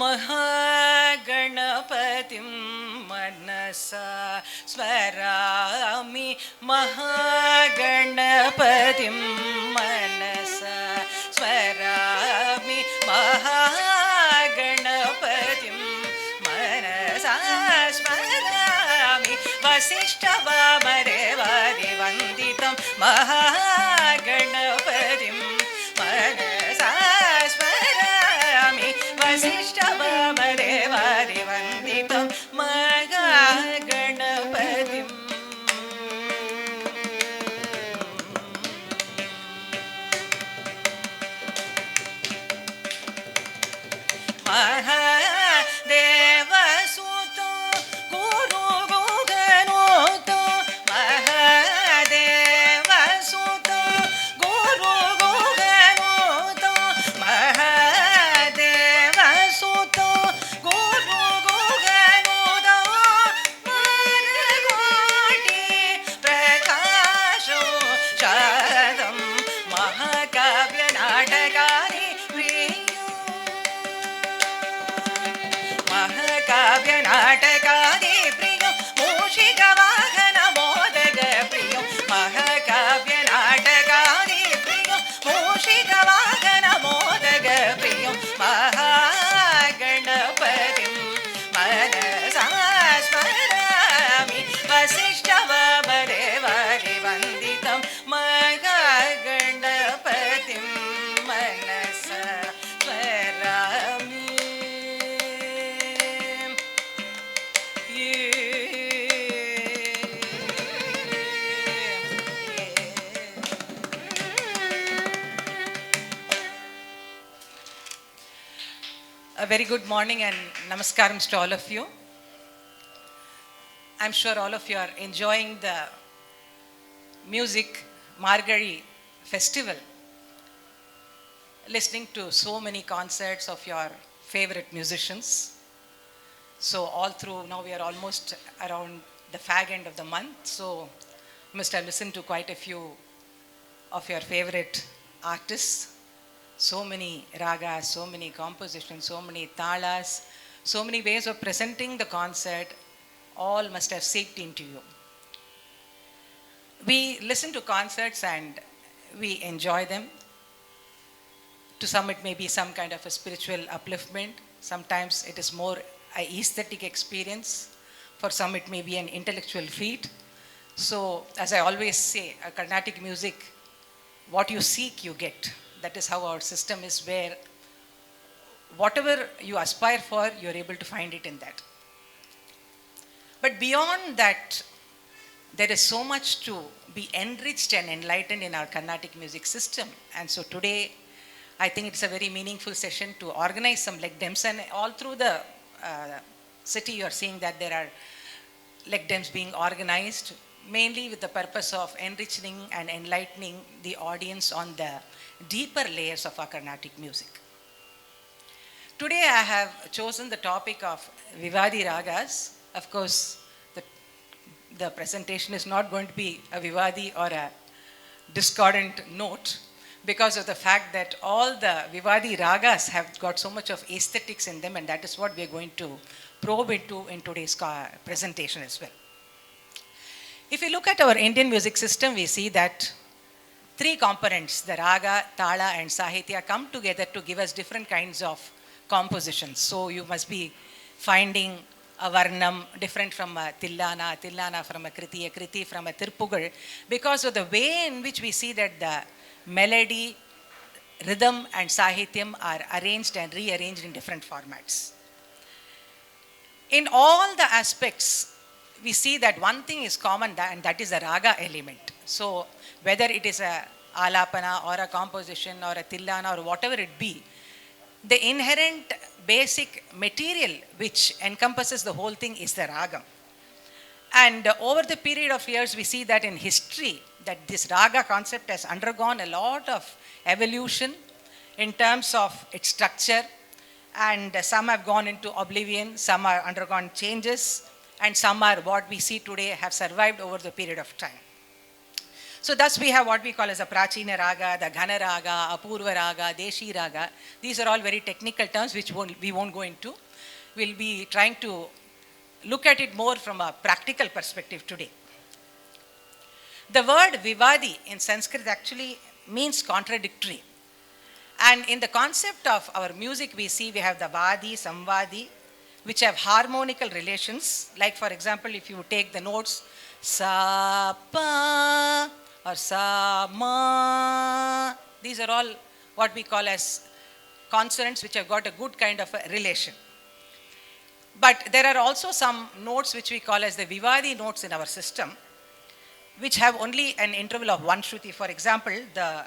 महागणपतिं मनसा स्मरामि महागणपतिं मनसा स्मरामि महागणपतिं मनसा स्मरामि वसिष्ठवामदेवादिवन्दितं महागणपतिं मनसा स्मरामि वसिष्ठवामदेवादिवन्दितं महागणपतिम् महादेवसुतो गुरुगुगनुतो महादेवसुतो गुरुगुगनुतो महादेवसुतो गुरुगुगनुतो मारकोटि प्रकाशो शारदं महाकाव्यनाटकानि महाकाव्यनाटकादि प्रियो मूषिकवाहन मोदक प्रियो महाकाव्यनाटकादि प्रियो मूषिकवाहन मोदक प्रियो महागणपतिं मनसा स्मरामि वसिष्ठवामदेवादिवन्दितं महागणपतिं मनसा स्मरामि. A very good morning and namaskarams to all of you. I'm sure all of you are enjoying the music Margari festival, listening to so many concerts of your favorite musicians. So all through, now we are almost around the fag end of the month, so you must have listened to quite a few of your favorite artists. So many ragas, so many compositions, so many talas, so many ways of presenting the concert, all must have seeped into you. We listen to concerts and we enjoy them. To some it may be some kind of a spiritual upliftment. Sometimes it is more an aesthetic experience. For some it may be an intellectual feat. So as I always say, a Carnatic music, what you seek you get. That is how our system is, where whatever you aspire for, you are able to find it in that. But beyond that, there is so much to be enriched and enlightened in our Carnatic music system. And so today, I think it's a very meaningful session to organize some Lec Dems. And all through the city, you are seeing that there are Lec Dems being organized, mainly with the purpose of enriching and enlightening the audience on the deeper layers of our Carnatic music. Today I have chosen the topic of Vivadi Ragas. Of course, the presentation is not going to be a Vivadi or a discordant note, because of the fact that all the Vivadi Ragas have got so much of aesthetics in them, and that is what we are going to probe into in today's presentation as well. If you look at our Indian music system, we see that three components, the raga, tala and sahitya, come together to give us different kinds of compositions. So you must be finding a varnam different from a tillana from a kriti from a tirpugal, because of the way in which we see that the melody, rhythm and sahityam are arranged and rearranged in different formats. In all the aspects, we see that one thing is common, and that is the raga element. So whether it is a alapana or a composition or a tillana or whatever it be, the inherent basic material which encompasses the whole thing is the ragam. And over the period of years, we see that in history, that this raga concept has undergone a lot of evolution in terms of its structure, and some have gone into oblivion, some are undergone changes, and some are what we see today have survived over the period of time. So thus we have what we call as a Prachina Raga, the Ghana Raga, Apurva Raga, Deshi Raga. These are all very technical terms which we won't go into. We'll be trying to look at it more from a practical perspective today. The word Vivadi in Sanskrit actually means contradictory. And in the concept of our music, we see we have the Vadi, Samvadi, which have harmonical relations. Like for example, if you take the notes Sa, Pa or Sa, Ma, these are all what we call as consonants which have got a good kind of a relation. But there are also some notes which we call as the Vivadi notes in our system, which have only an interval of one Shruti. For example, the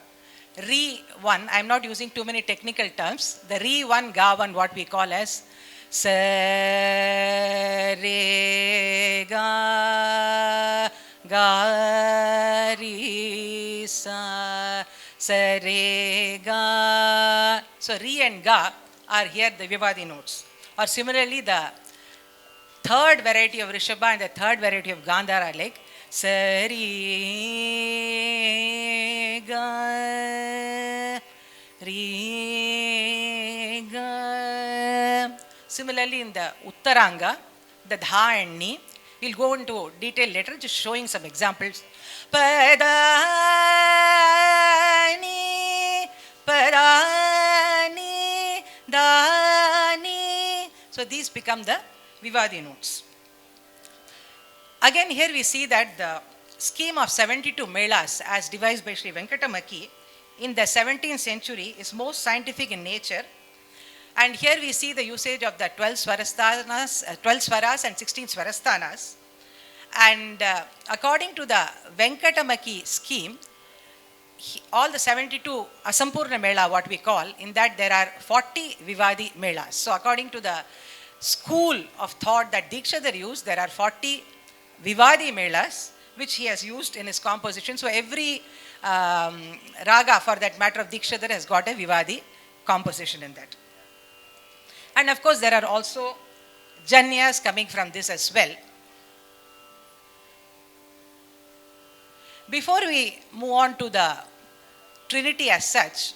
Re 1, I am not using too many technical terms, the Re 1, Ga 1, what we call as Sa, Re, Ga, Ga, Re, Sa, Sa, Re, Ga. So Re and Ga are here the Vivadi notes. Or similarly, the third variety of Rishabha and the third variety of Gandhara are like Sari, Ga, Re, Ga. Similarly, in the Uttaranga, the Dha and Ni, we'll go into detail later, just showing some examples. Padani, Padani, Dani. So these become the Vivadi notes. Again, here we see that the scheme of 72 melas as devised by Sri Venkatamaki in the 17th century is most scientific in nature. And here we see the usage of the 12 swaras and 16 swarasthanas. And according to the Venkatamaki scheme, all the 72 Asampurna Mela, what we call, in that there are 40 Vivadi Melas. So according to the school of thought that Dikshadhar used, there are 40 Vivadi Melas which he has used in his composition. So every raga for that matter of Dikshadhar has got a Vivadi composition in that. And of course there are also Janyas coming from this as well. Before we move on to the Trinity as such,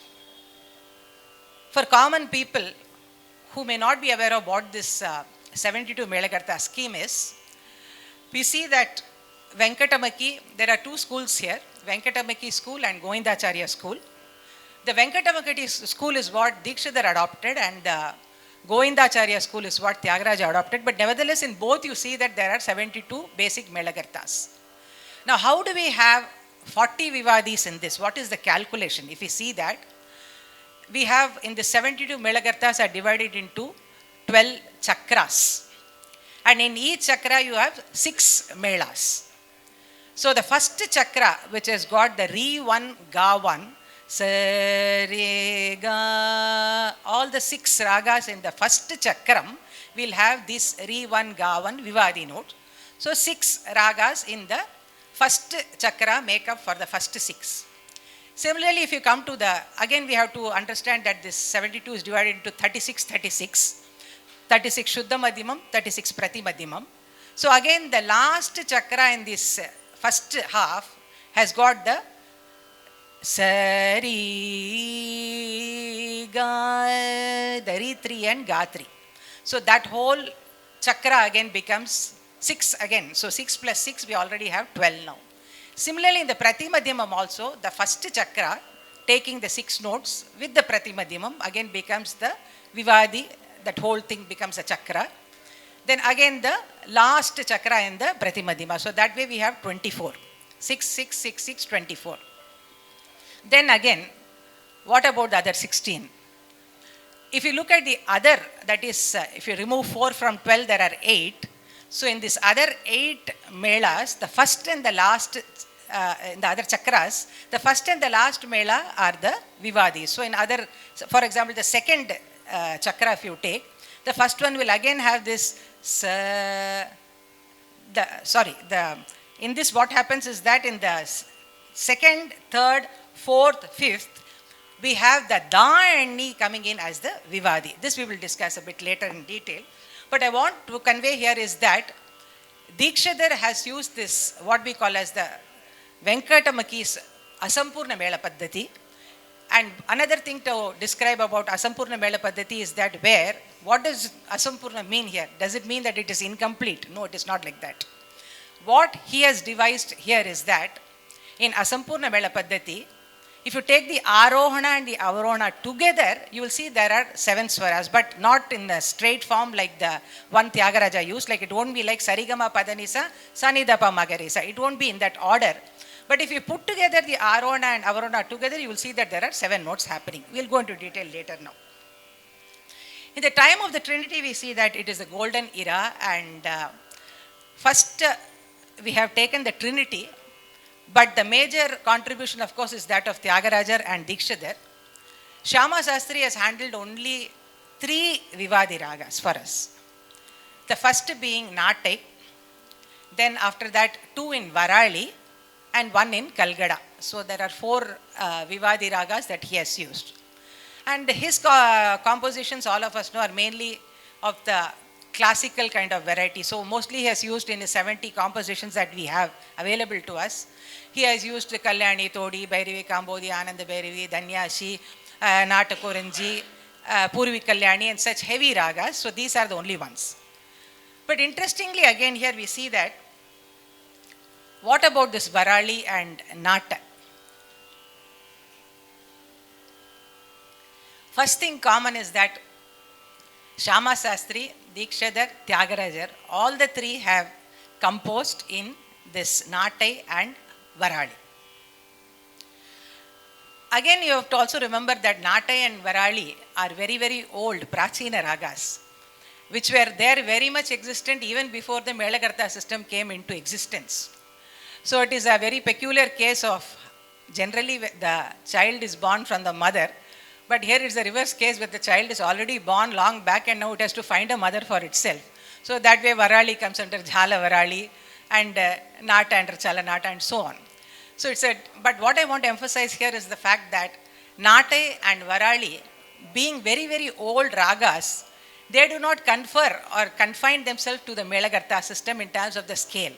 for common people who may not be aware of what this 72 Melakarta scheme is, we see that Venkatamaki, there are two schools here, Venkatamaki school and Govindacharya school. The Venkatamaki school is what Dikshadhar adopted and the Govindacharya school is what Tyagaraja adopted, but nevertheless in both you see that there are 72 basic Melakartas. Now how do we have 40 Vivadis in this? What is the calculation? If we see that, we have in the 72 Melakartas are divided into 12 chakras. And in each chakra you have 6 Melas. So the first chakra which has got the Re 1, Ga 1, Sa, Re, Ga, all the 6 ragas in the first chakram will have this Re 1, Ga 1 Vivadi note. So 6 ragas in the first chakra make up for the first 6. Similarly, if you come to the, again we have to understand that this 72 is divided into 36, 36. 36 Shuddha Madhyamam, 36 Prati Madhyamam. So again the last chakra in this first half has got the Sari, Ga, the Re 3 and Ga 3. So that whole chakra again becomes 6 again. So 6 plus 6 we already have 12 now. Similarly in the Prati Madhyamam also, the first chakra taking the 6 notes with the Prati Madhyamam again becomes the Vivadi, that whole thing becomes a chakra. Then again the last chakra in the Prati Madhyama. So that way we have 24. 6, 6, 6, 6, 24. Then again, what about the other 16? If you look at the other, that is, if you remove 4 from 12, there are 8. So in this other 8 melas, the first and the last, in the other chakras, the first and the last mela are the Vivadis. So in other, for example, the second chakra if you take, the first one will again have this, in this what happens is that in the second, third, fourth, fifth, we have the Da and Ni coming in as the Vivadi. This we will discuss a bit later in detail. But I want to convey here is that Dikshadhar has used this, what we call as the Venkatamaki's Asampurna Mela Paddhati. And another thing to describe about Asampurna Mela Paddhati is that what does Asampurna mean here? Does it mean that it is incomplete? No, it is not like that. What he has devised here is that in Asampurna Mela Paddhati, if you take the Arohana and the Avarohana together, you will see there are 7 swaras, but not in the straight form like the one Tyagaraja used. Like it won't be like Sarigama Padanisa, Sanidapa Magarisa. It won't be in that order. But if you put together the Arohana and Avarohana together, you will see that there are 7 notes happening. We'll go into detail later now. In the time of the Trinity, we see that it is a golden era, and first we have taken the Trinity. But the major contribution, of course, is that of Tyagarajar and Dikshadhar. Shyama Sastri has handled only 3 Vivadi Ragas for us. The first being Natai, then after that 2 in Varali, and 1 in Kalgada. So there are 4 Vivadi Ragas that he has used. And his compositions, all of us know, are mainly of the classical kind of variety. So mostly he has used in his 70 compositions that we have available to us. He has used Kalyani, Todi, Bhairavi, Kambodi, Ananda Bhairavi, Danyashi, Natakuranji, Purvi Kalyani, and such heavy ragas. So these are the only ones. But interestingly, again here we see that what about this Varali and Nata? First thing common is that Shyama Sastri, Dikshadhar, Tyagarajar, all the 3 have composed in this Natai and Varali. Again, you have to also remember that Natai and Varali are very, very old Prachina ragas, which were there very much existent even before the Melakarta system came into existence. So it is a very peculiar case of generally the child is born from the mother, but here is the reverse case where the child is already born long back and now it has to find a mother for itself. So that way Varali comes under Jhala Varali and Nata under Chala Nata and so on. So it's but what I want to emphasize here is the fact that Natai and Varali, being very, very old ragas, they do not confer or confine themselves to the Melakarta system in terms of the scale.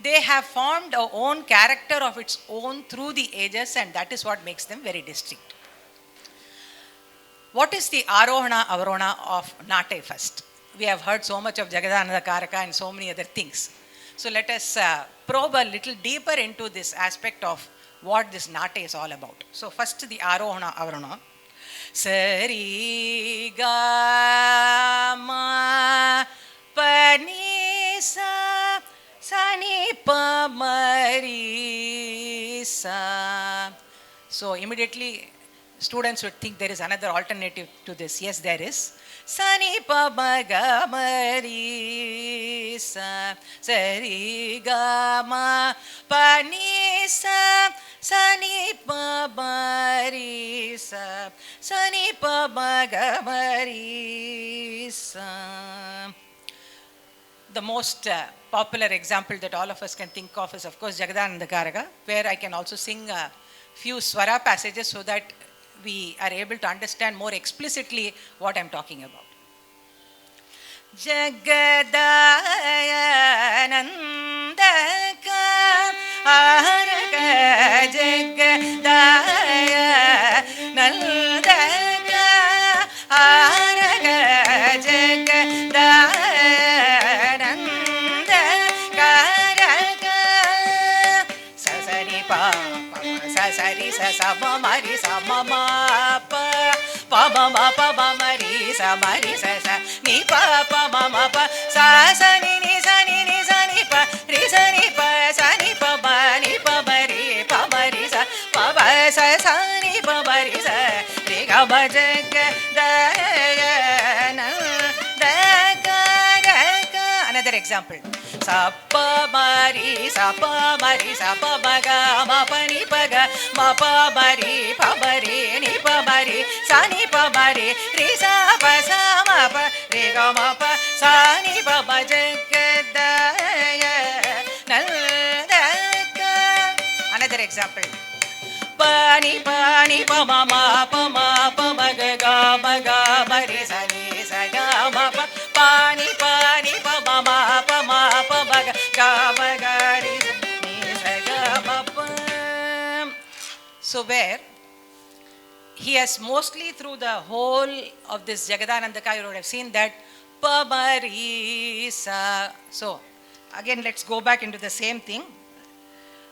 They have formed a own character of its own through the ages, and that is what makes them very distinct. What is the Arohana Avarohana of Natai first? We have heard so much of Jagadananda Karaka and so many other things. So let us probe a little deeper into this aspect of what this Natai is all about. So first the Arohana Avarohana. Sari ga ma pa ni sa sa ni pa ma ri sa. So immediately students would think there is another alternative to this. Yes, there is. Sani pa ma ga ma ri sa sa ri ga ma pa ni sa sa ni pa ma ri sa sa ni pa ma ga ma ri sa. The most popular example that all of us can think of is, of course, Jagadananda Karaka, where I can also sing a few swara passages so that we are able to understand more explicitly what I am talking about. Jagadayanandaka Araka Jagadayanandaka Araka Jagadayanandaka Sasani pa Sasari sa ma mari sa ma ma pa pa ma ma pa ma mari sa ni pa pa ma ma pa sa ni ni sa ni pa ri sa ni pa ma ni pa mari pa mari sa pa ba sa ni pa mari sa ri ga ma Jagadayanandaka. Another example. Sa pa mari sa pa ma ga ma pa ni ma pa mari ni pa mari sa ni pa mari ri sa ma pa ri ga ma pa sa ni pa ma Jagadayanandaka. Another example. Pa ni pa ma pa ma ga ma ri sa ga ma pa pa ni pa ma pa ma ga ma ri ni sa ga ma pa So where he has mostly through the whole of this Jagadanandaka, you would have seen that Pamarisa. So again, let's go back into the same thing.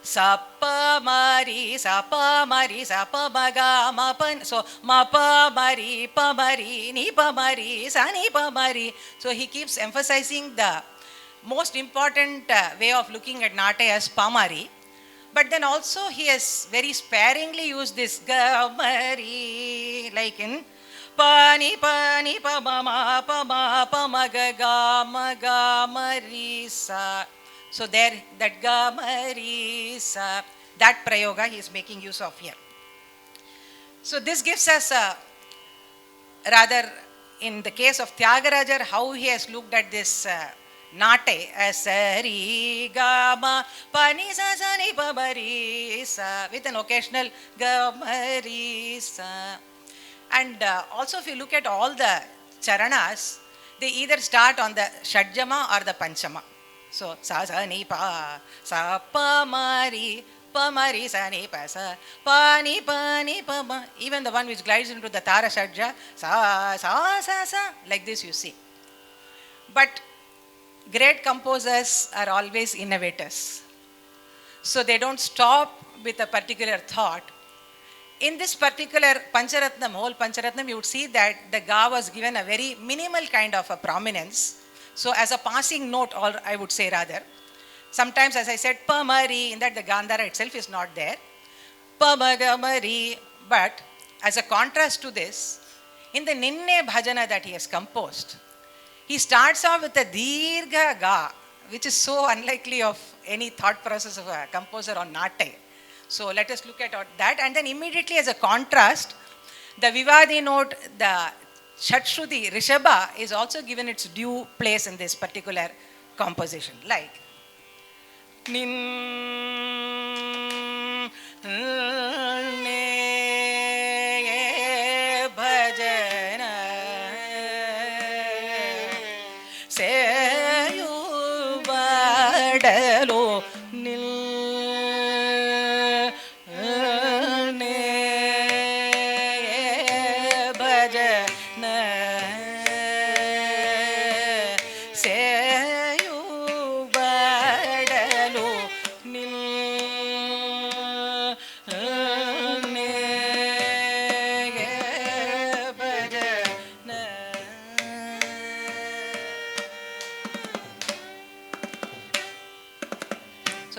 Sa pa mari sa pa mari sa pa ma ga ma pa. So ma pa mari ni pa mari sa ni pa mari. So he keeps emphasizing the most important way of looking at Nate as pamari. But then also he has very sparingly used this gamari, like in pani pani pa ma ga ga mari sa. So there, that gamari sa, that prayoga he is making use of here. So this gives us rather in the case of Tyagarajar, how he has looked at this Nate as ri gama pani sa sa ni pa bari sa with an occasional gamari sa. And also if you look at all the charanas, they either start on the Shadjama or the Panchama. So sa sa ni pa sa pa mari sa ni pa sa pa ni pa ma. Even the one which glides into the Tara Shadja sa like this you see. But great composers are always innovators. So they don't stop with a particular thought. In this particular Pancharatnam, whole Pancharatnam, you would see that the Ga was given a very minimal kind of a prominence. So as a passing note, or I would say rather, sometimes as I said, Pamari, in that the Gandhara itself is not there. Pamagamari, but as a contrast to this, in the Ninne Bhajana that he has composed, he starts off with a Dirgha Ga, which is so unlikely of any thought process of a composer on Nate. So let us look at that, and then immediately as a contrast, the Vivadi note, the Shatshruti, Rishabha, is also given its due place in this particular composition. Like Nin ne bhajana seyu badalo nil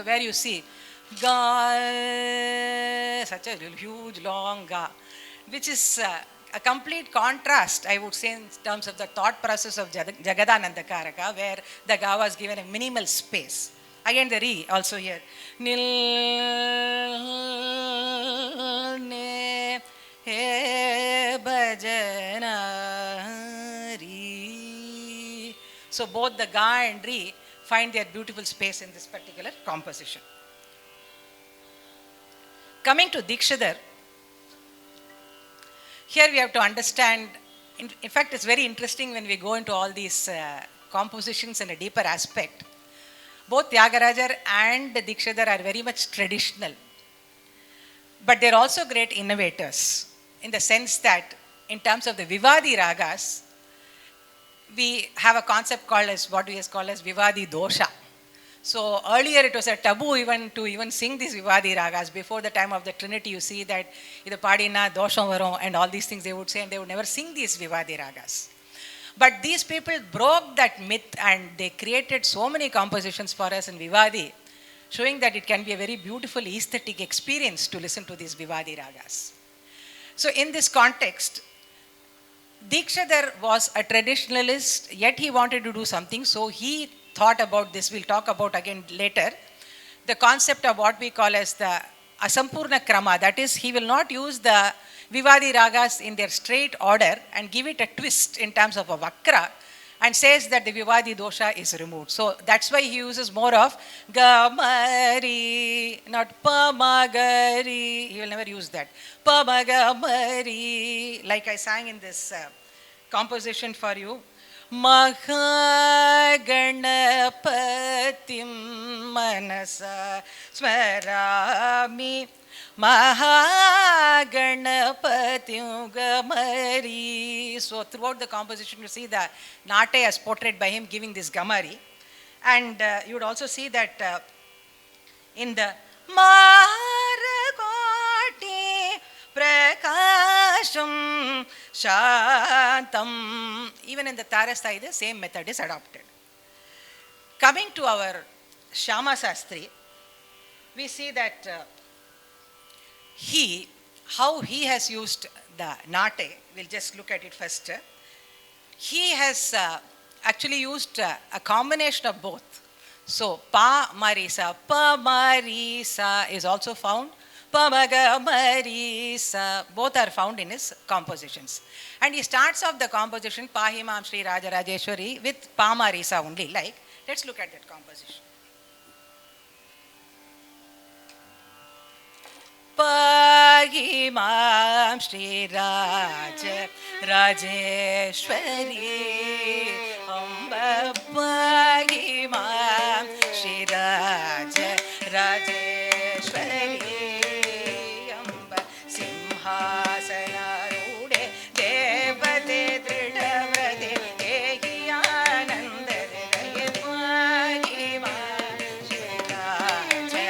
where you see Ga, such a huge long Ga, which is a complete contrast, I would say, in terms of the thought process of Jagadanandakaraka, where the Ga was given a minimal space. Again the Ri also here. Nil ne he bhajana Ri. So both the Ga and Ri find their beautiful space in this particular composition. Coming to Dikshidhar, here we have to understand, in fact it's very interesting when we go into all these compositions in a deeper aspect. Both Tyagarajar and Dikshidhar are very much traditional, but they're also great innovators in the sense that in terms of the Vivadi ragas, we have a concept called as what we call as Vivadi dosha. So earlier it was a taboo even to sing these Vivadi ragas. Before the time of the Trinity, you see that idu padina dosham varum and all these things they would say, and they would never sing these Vivadi ragas. But these people broke that myth and they created so many compositions for us in Vivadi, showing that it can be a very beautiful aesthetic experience to listen to these Vivadi ragas. So in this context, Dikshidhar was a traditionalist, yet he wanted to do something, so he thought about this. We'll talk about again later, the concept of what we call as the Asampurna Krama. That is, he will not use the Vivadi ragas in their straight order and give it a twist in terms of a Vakra, and says that the Vivadi dosha is removed. So that's why he uses more of Gamari, not Pamagari. He will never use that. Pamagamari, like I sang in this composition for you. Mahaganapatim manasa smarami Mahaganapatim Gamari. So throughout the composition you see the Nate as portrayed by him giving this Gamari. And you would also see that in the Marakoti Prakasham Shantam, even in the Tarasthai, the same method is adopted. Coming to our Shyama Sastri, we see that how he has used the Nate. We'll just look at it first. He has actually used a combination of both. So, Pa Marisa, Pa Marisa is also found. Pa Maga Marisa, both are found in his compositions. And he starts off the composition Pahimam Sri Raja Rajeshwari with Pa Marisa only. Like, let's look at that composition. Pahimam Sri Raja Rajeshwari Amba Pahimam Sri Raja Rajeshwari Amba Simhasana Rude Devate Tridavate Ehiyanandare Pahimam Sri Raja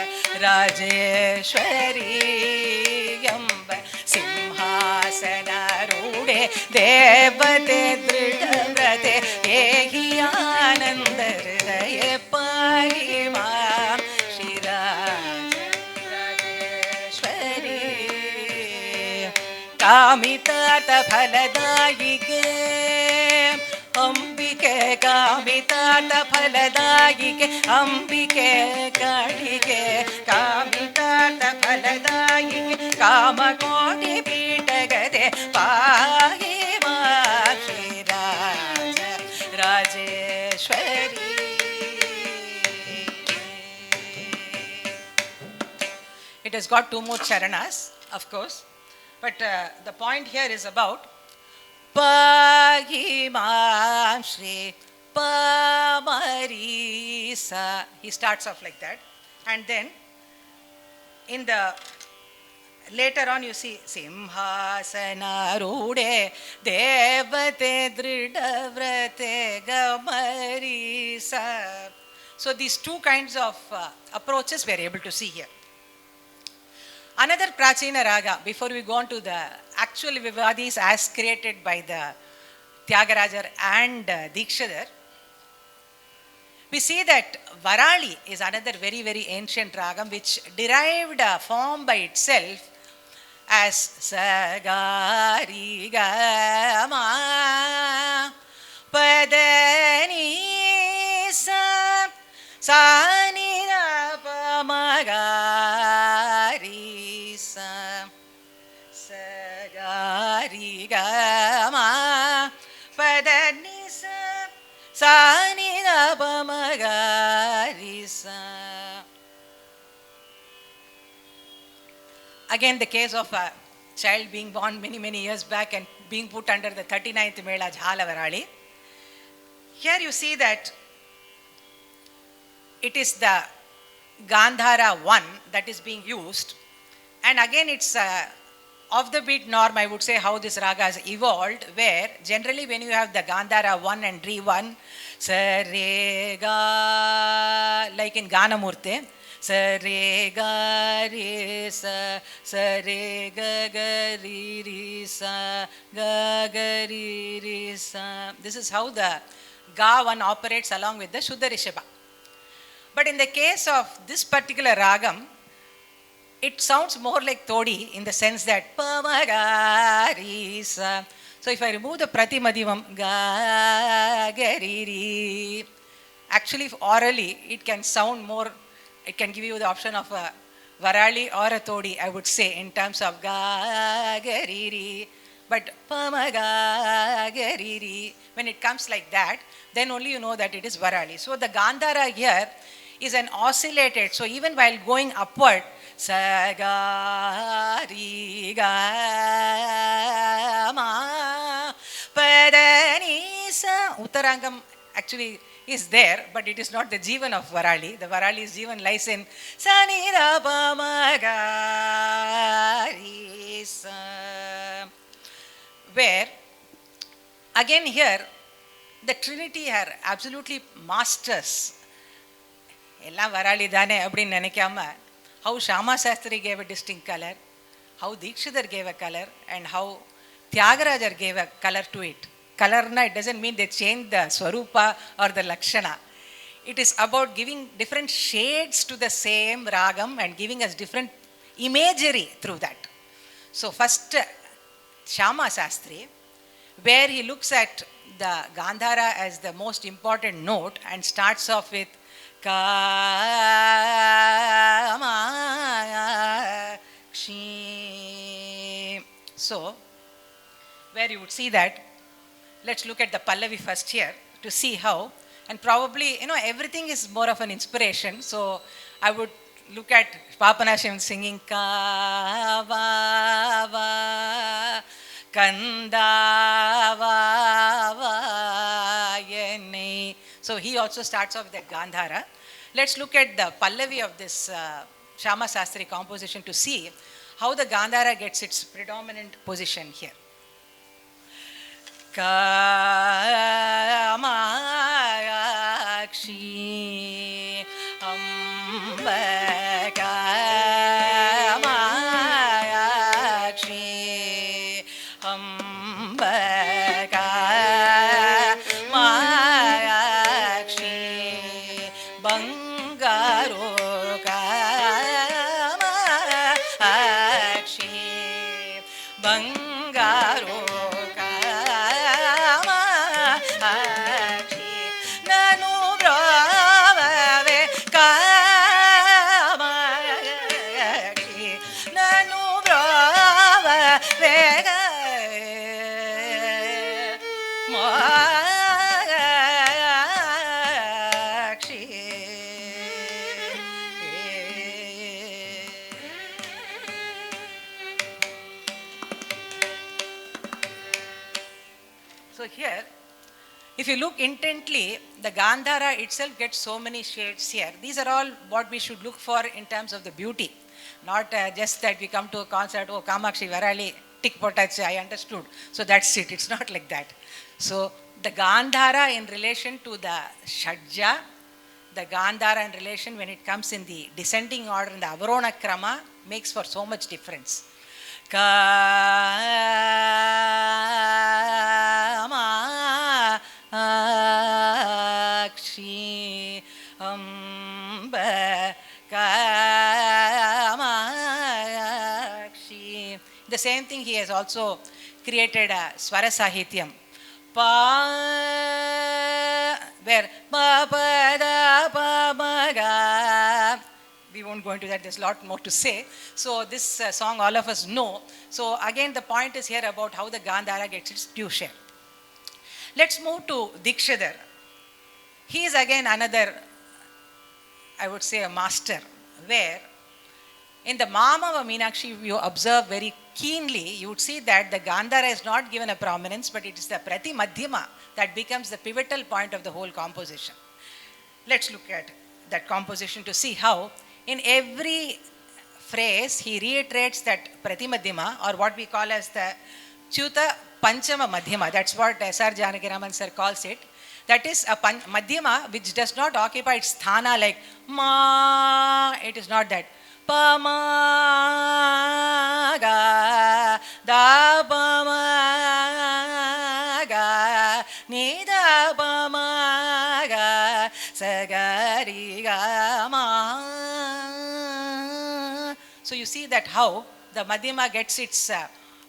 Rajeshwari Devate Dridhavrate Ehiyanandare Pahimam Shri Raja Rajeshwari Kamitartha Phaladayike Ambike Kamitartha Phaladayike Ambike Kadike Kamitartha Phaladayike Kamakoti Pitagate Pahimam Shri Raja Rajeshwari. It has got two more charanas, of course, but the point here is about Pahimam Shri Pamarisa. He starts off like that, and then in the later on you see Simhasana Rude Devate Dridhavrate Gamarisa. So these two kinds of approaches we are able to see here. Another Prachina Raga, before we go on to the actual Vivadis as created by the Tyagarajar and Dikshadhar, we see that Varali is another very, very ancient ragam which derived a form by itself as Sagari Gama Padani Sa Sani Magari Sa Sagari Gama Padani Sa Sani Magari Sa. Again, the case of a child being born many, many years back and being put under the 39th Mela Jhala Varali. Here you see that it is the Gandhara 1 that is being used. And again, it's off the beat norm, I would say, how this raga has evolved, where generally when you have the Gandhara 1 and Re 1, Sa Re Ga, like in Ganamurte, Sa Re Ga Re Sa, Sa Re Ga Ga Re Re Sa, Ga Ga Re Re Sa. This is how the Ga 1 operates along with the Shuddha Rishabha. But in the case of this particular ragam, it sounds more like Todi in the sense that Pamagarisa. So if I remove the Pratimadhivam, Gagariri, actually if orally it can sound more, it can give you the option of a Varali or a Todi, I would say, in terms of Gagariri. But Pamagariri, when it comes like that, then only you know that it is Varali. So the Gandhara here is an oscillated, so even while going upward, Sagari Gama Padani Sa Antarangam actually is there, but it is not the Jivan of Varali. The Varali's Jivan lies in Sanidapamagari, where again here the Trinity are absolutely masters. Ella Varali dane appdin nenikama, how Shama Shastri gave a distinct color, how Dikshidhar gave a color, and how Tyagarajar gave a color to it. Color na, it doesn't mean they change the Swarupa or the Lakshana. It is about giving different shades to the same ragam and giving us different imagery through that. So first Shama Shastri, where he looks at the Gandhara as the most important note and starts off with Kamakshi. So, where you would see that, let's look at the Pallavi first here to see how, and probably, everything is more of an inspiration. So, I would look at Papanashim singing Kavava Kandava Yenni. So he also starts off with the Gandhara. Let's look at the Pallavi of this Shama Shastri composition to see how the Gandhara gets its predominant position here. Kamakshi Amba Kamakshi Amba Kamakshi Bangaru Kamakshi Bangaru So here, if you look intently, the Gandhara itself gets so many shades here. These are all what we should look for in terms of the beauty. Not just that we come to a concert, oh, Kamakshi, Varali, tick potache, I understood. So that's it. It's not like that. So the Gandhara in relation to the Shadja, the Gandhara in relation when it comes in the descending order in the Avarona Krama makes for so much difference. Kamakshi Amba Kamakshi. The same thing he has also created a Swara Sahityam. Where pa pa da pa ma ga. We won't go into that, there's a lot more to say. So this song all of us know. So again the point is here about how the Gandhara gets its due share. Let's move to Dikshidhar. He is again another, I would say, a master, where in the Mamava Meenakshi, if you observe very keenly, you would see that the Gandhara is not given a prominence, but it is the Prati Madhyama that becomes the pivotal point of the whole composition. Let's look at that composition to see how in every phrase he reiterates that Prati Madhyama, or what we call as the Chuta Panchama Madhyama. That's what S.R. Janakiraman sir calls it. That is a Madhyama which does not occupy its sthana like Ma. It is not that. Pa ma ga da pa ma ga ni da pa ma ga sa ga ri ga ma. So you see that how the Madhyama gets its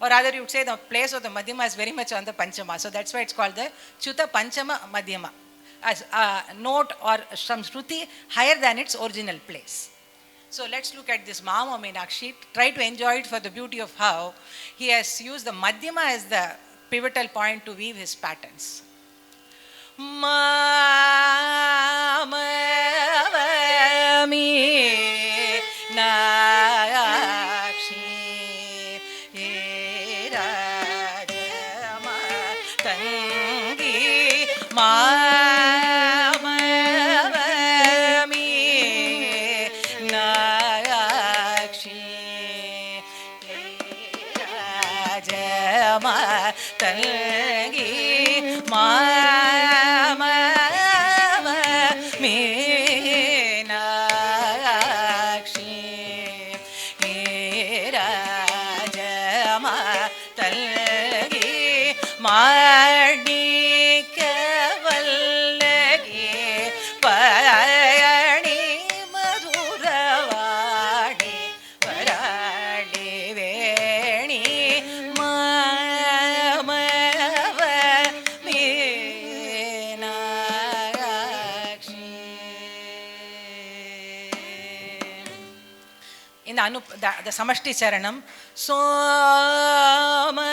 or rather you would say the place of the Madhyama is very much on the Panchama. So that's why it's called the Chuta Panchama Madhyama, as a note or some Shruti higher than its original place. So let's look at this Mama Meenakshi. Try to enjoy it for the beauty of how he has used the Madhyama as the pivotal point to weave his patterns. Mama Meenakshi Ma தல்கி மாம மீனாட்சி ராஜம தல்கி மாணிக்க வல்லகி பழனி மதுரவாணி வராளி வேணி மாமவ Meenakshi. In the Samashti Charanam, Soma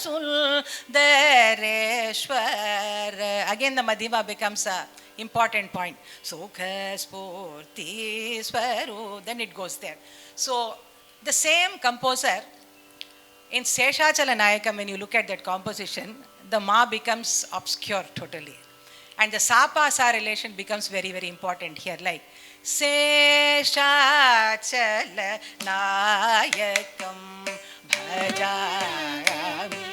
Sundareshwar. Again, the Madhima becomes a important point. Sukha Spurti Swaru. Then it goes there. So, the same composer in Seshachala Nayakam, when you look at that composition, the Ma becomes obscure totally. And the Sa-Pa-Sa relation becomes very, very important here. Like, Seshachala Nayakam Bhajami.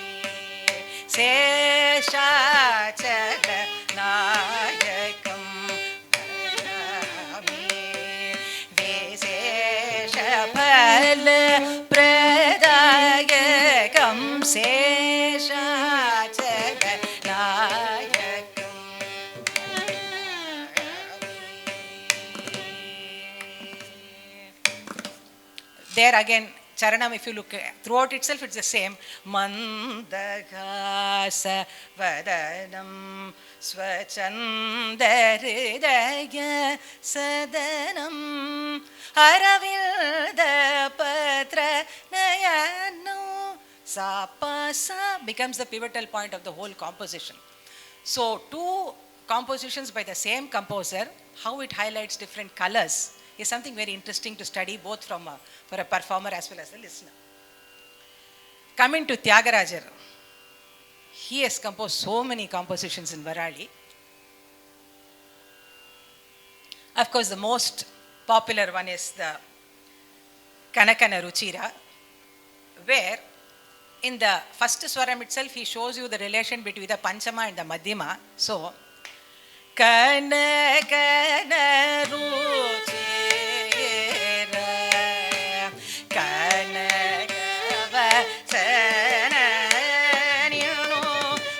Seshachala Nayakam Bhajami. Veseshapala Pradayakam Seshachala Nayakam. There again, Charanam, if you look throughout itself, it's the same. Mandagasa Vadanam Swachandaridaya Sadanam Aravilda Patra Nayano. Sa-pa-sa becomes the pivotal point of the whole composition. So, two compositions by the same composer, how it highlights different colors is something very interesting to study, both for a performer as well as a listener. Coming to Tyagarajar, he has composed so many compositions in Varali. Of course, the most popular one is the Kanakana Ruchira, where in the first swaram itself, he shows you the relation between the Panchama and the Madhyama. So, Kanakana Ruchira, Kanakava Sananinu,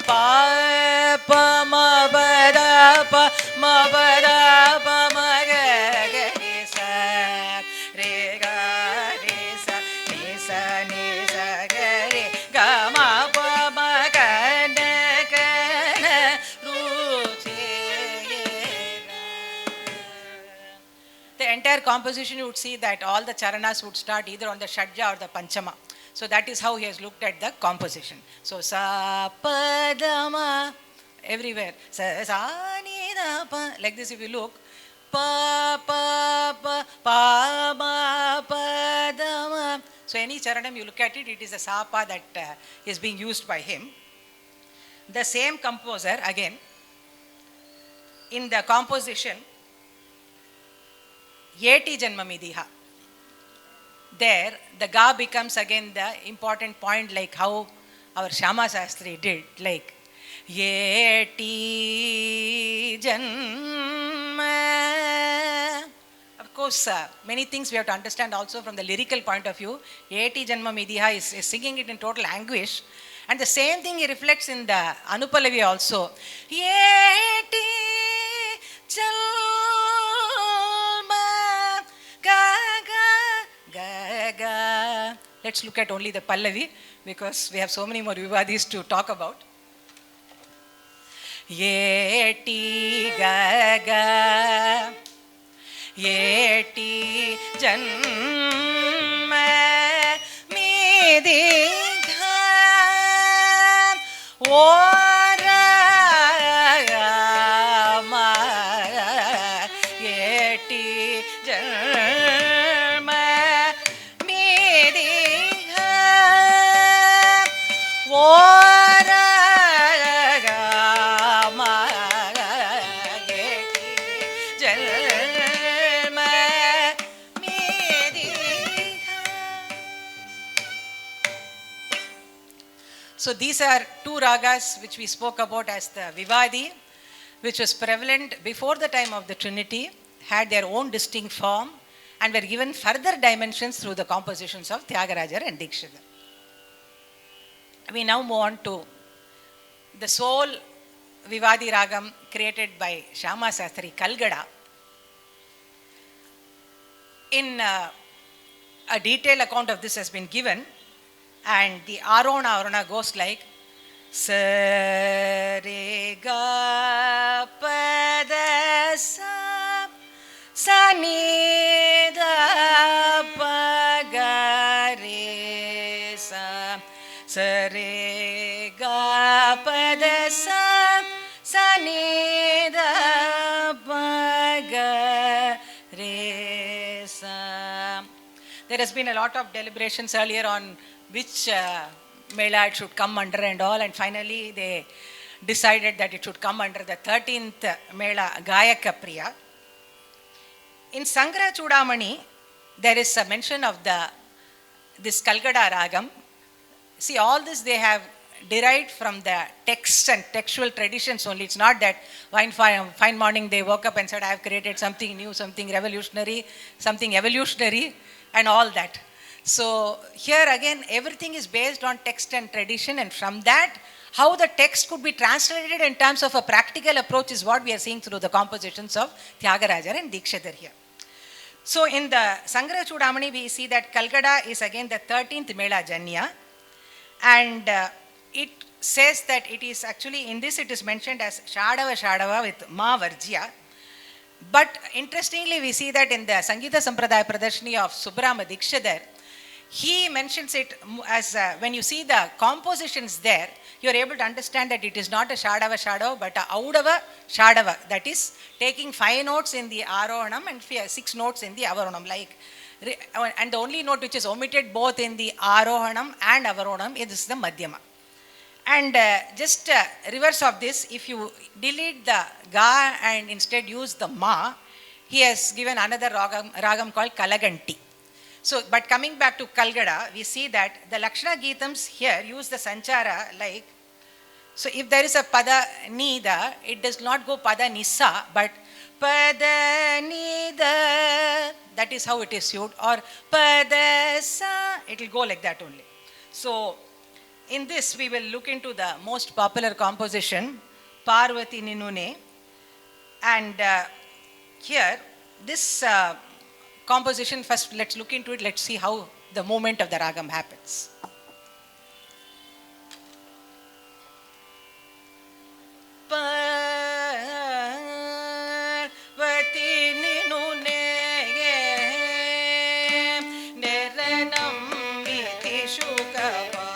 Papa Mabadapa Mabadapa Magarisa, Rega Risa, Nisa Nisa Gari, Gama Pama Kanakana Ruchira. The entire composition, you would see that all the charanas would start either on the Shadja or the Panchama. So that is how he has looked at the composition. So Sa-pa-da-ma, everywhere. Sa-sa-ni-da-pa. Like this, if you look, Pa-pa-pa, Pa-ma-pa-da-ma. So any charanam you look at it, it is a Sa-pa that is being used by him. The same composer, again, in the composition, Yeti Janmamidiha. There, the Ga becomes again the important point, like how our Shyama Shastri did, like Yeti Janma. Of course, many things we have to understand also from the lyrical point of view. Yeti Janmamidiha is singing it in total anguish. And the same thing he reflects in the Anupalavi also. Yeti Janma Ga Ga Ga. Let's look at only the Pallavi because we have so many more Vivadis to talk about. Yeti Ga Ga Yeti Janma Midikha Orama Yeti Janma Midikha Orama Yeti Janma Midikha. So these are two ragas which we spoke about as the Vivadi, which was prevalent before the time of the Trinity, had their own distinct form, and were given further dimensions through the compositions of Tyagarajar and Dikshidhar. We now move on to the sole Vivadi Ragam created by Shyama Sastri, Kalgada. In a detailed account of this has been given, and the Arona goes like Sa Re Ga Pa Da Sa Sa Ni Da Pa Ga Re Sa Sa Re Ga Pa Da Sa Sa Ni Da Pa Ga Re Sa. There has been a lot of deliberations earlier on which Mela it should come under and all, and finally they decided that it should come under the 13th Mela, Gayaka Priya. In Sangra Chudamani, there is a mention of this Kalgada Ragam. See, all this they have derived from the texts and textual traditions only. It's not that fine morning they woke up and said, I have created something new, something revolutionary, something evolutionary, and all that. So here again, everything is based on text and tradition, and from that, how the text could be translated in terms of a practical approach is what we are seeing through the compositions of Tyagarajar and Dikshidhar here. So in the Sangra Chudamani, we see that Kalgada is again the 13th Mela Janya, and it says that it is actually, in this it is mentioned as Shadava with Ma Varjya. But interestingly, we see that in the Sangeeta Sampradaya Pradarshini of Subramanian Dikshidhar, he mentions it as, when you see the compositions there, you are able to understand that it is not a Shadava, but a Audava Shadava. That is taking 5 notes in the Arohanam and 6 notes in the Avarohanam. And the only note which is omitted both in the Arohanam and Avarohanam is the Madhyama. And just reverse of this, if you delete the Ga and instead use the Ma, he has given another ragam called Kalaganti. So, but coming back to Kalgada, we see that the Lakshana Geetams here use the Sanchara like, so if there is a Pada Nida, it does not go Pada Nisa, but Pada Nida, that is how it is used, or Pada Sa, it will go like that only. So, in this, we will look into the most popular composition, Parvati Ninune, and here, this composition, first let's look into it, let's see how the movement of the ragam happens. Parvati Ninune Niranam Viti Shukava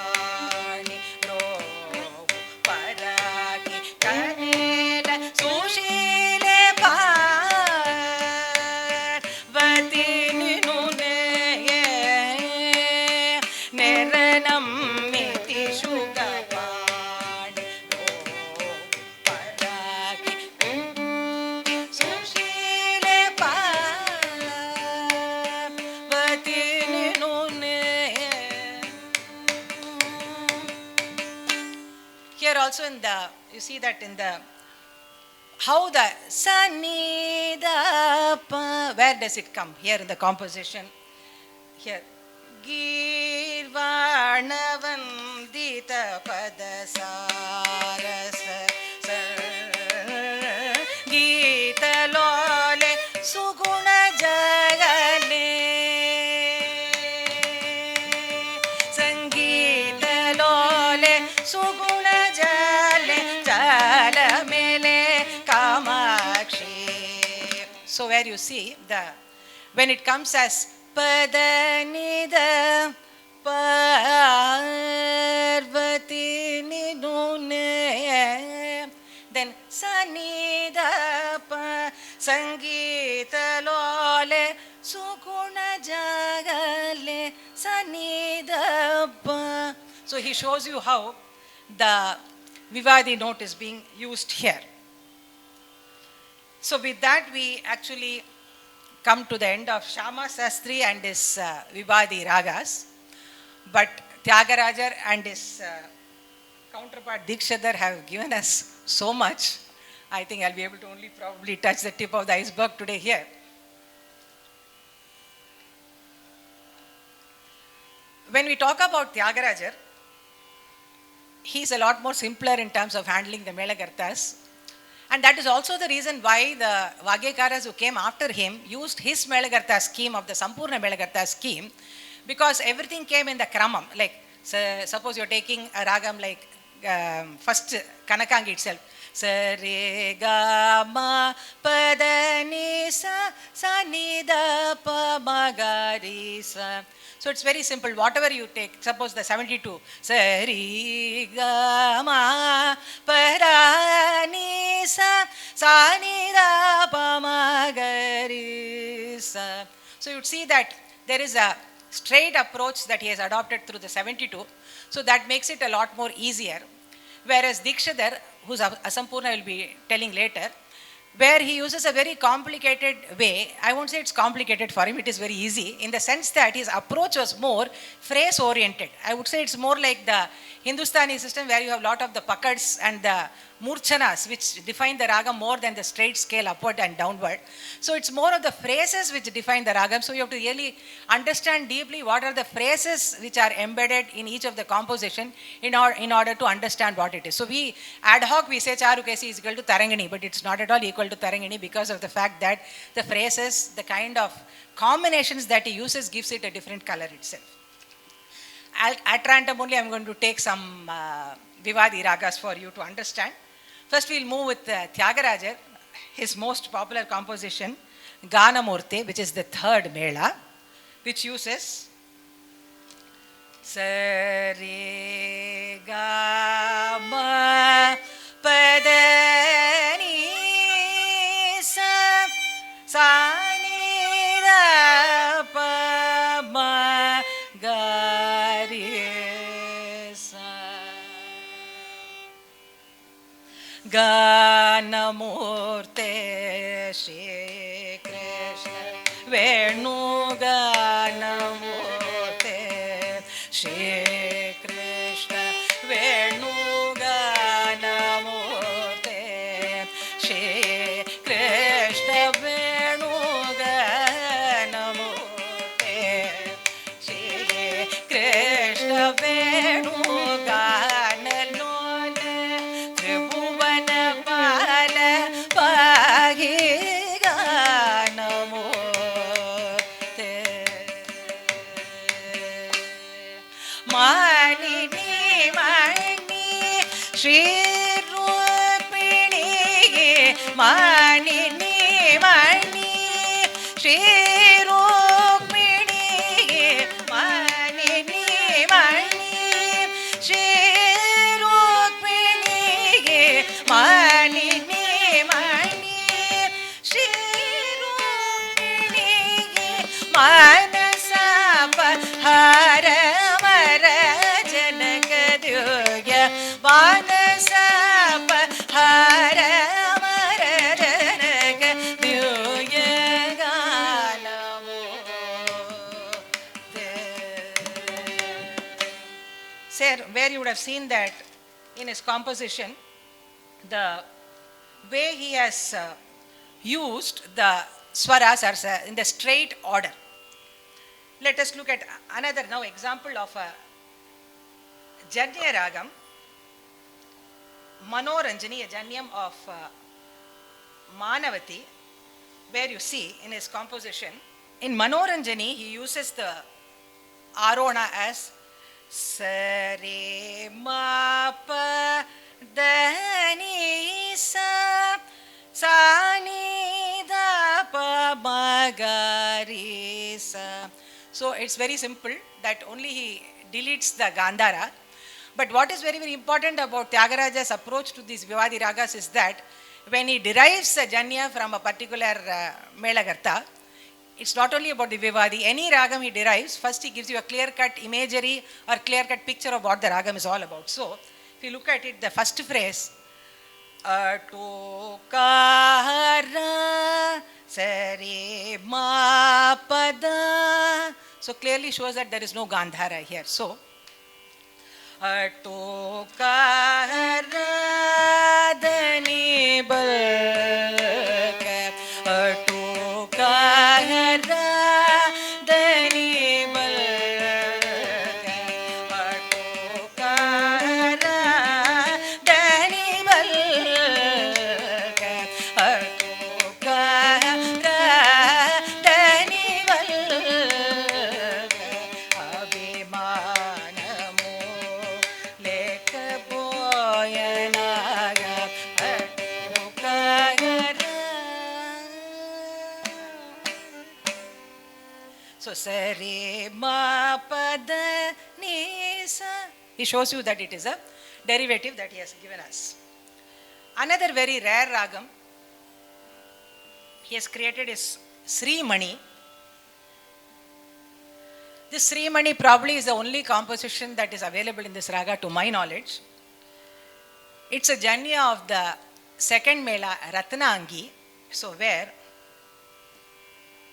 also in the, you see that in the, how the Sanida Pa, where does it come? Here in the composition, here. Girvanavandita Padasarasa Gita Lole Suguna Jagale Sangita Lole Suguna So where you see when it comes as Padanida Parvati Ninune, then Sanida Pa Sangeeta Lole Suguna Jagale Sanida Pa. So he shows you how the Vivadi note is being used here. So with that, we actually come to the end of Shyama Sastri and his Vivadi Ragas. But Tyagarajar and his counterpart Dikshadhar have given us so much. I think I'll be able to only probably touch the tip of the iceberg today here. When we talk about Tyagarajar, he's a lot more simpler in terms of handling the Melakartas. And that is also the reason why the Vagyakaras who came after him used his Melakarta scheme of the Sampurna Melakarta scheme, because everything came in the Kramam. Like, suppose you're taking a ragam like first Kanakangi itself. Sa re ga ma pa da ni sa ni da pa ma ga ri sa. So it's very simple. Whatever you take, suppose the 72, sa re ga ma pa da ni sa ni da pa ma ga ri sa. So you'd see that there is a straight approach that he has adopted through the 72. So that makes it a lot more easier. Whereas Dikshadhar, whose Asampurna will be telling later, where he uses a very complicated way. I won't say it's complicated for him, it is very easy in the sense that his approach was more phrase oriented. I would say it's more like the Hindustani system where you have a lot of the pakads and the murchanas which define the ragam more than the straight scale upward and downward. So it's more of the phrases which define the ragam. So you have to really understand deeply what are the phrases which are embedded in each of the composition in order to understand what it is. So we ad hoc we say Charukesi is equal to Tarangani, but it's not at all equal to Tarangani because of the fact that the phrases, the kind of combinations that he uses gives it a different color itself. At random only I'm going to take some Vivadi ragas for you to understand. First we'll move with Tyagarajar, his most popular composition, Ganamurte, which is the third mela, which uses sa re ga ma pa da ni sa ni da pa ma ga ri sa. Ganamurte Shri Krishna Venu Ganamurte Shri Krishna Venu Ganamurte Shri Krishna Venu Ganamurte Shri Krishna Venu Mani Mani Shri Rukmini Mani Mani Shri Rukmini Mani Mani Shri Rukmini Manasa Hara Mara Janakadyoga Manasa Hara where you would have seen that in his composition, the way he has used the swaras are in the straight order. Let us look at another now example of a Janya Ragam, Manoranjani, a Janyam of Manavati, where you see in his composition, in Manoranjani he uses the Arona as sa re ma pa da ni sa ni da pa ma ga ri sa. So it's very simple that only he deletes the Gandhara. But what is very, very important about Tyagaraja's approach to these Vivadi ragas is that when he derives a Janya from a particular Melakarta, it's not only about the Vivadi. Any ragam he derives, first he gives you a clear-cut imagery or clear-cut picture of what the ragam is all about. So, if you look at it, the first phrase, Atukara Sari Ma Pada. So, clearly shows that there is no Gandhara here. So, Ato karadani balke, ato karadani balke, ato karadani balke, ato karadani balke, abhimanamo lekappoyanaga ato kagara. So sari ma pada ni sa. He shows you that it is a derivative that he has given us. Another very rare ragam he has created is Sri Mani. This Sri Mani probably is the only composition that is available in this raga to my knowledge. It's a janya of the second mela Ratnangi. So where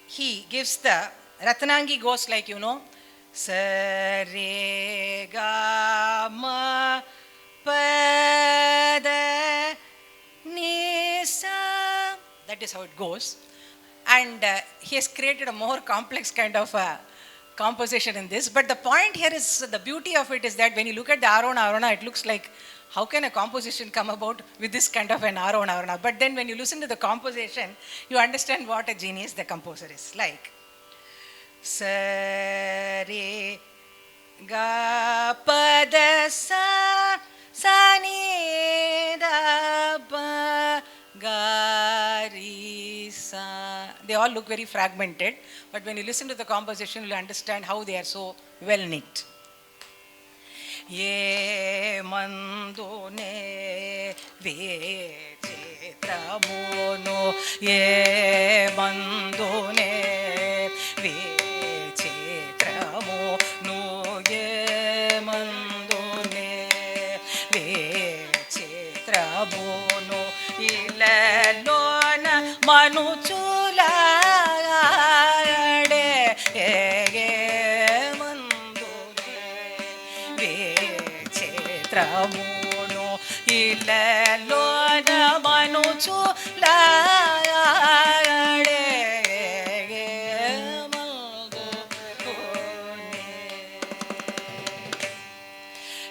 he gives the Ratnangi goes like, sa re ga ma pa da ni sa. That is how it goes. And he has created a more complex kind of composition in this. But the point here is, the beauty of it is that when you look at the Arona, it looks like, how can a composition come about with this kind of an Arona? But then when you listen to the composition, you understand what a genius the composer is. Like, sa re ga pa da sa ni da pa ga ri sa. They all look very fragmented, but when you listen to the composition, you'll understand how they are so well knit. Ye mandone ve chetramono, ye mandone ve chetramono, ye mandone ve chetramono, ilalona manuchula ade ye mandone ve chetramono, ilalona manuchula ade ye mandone.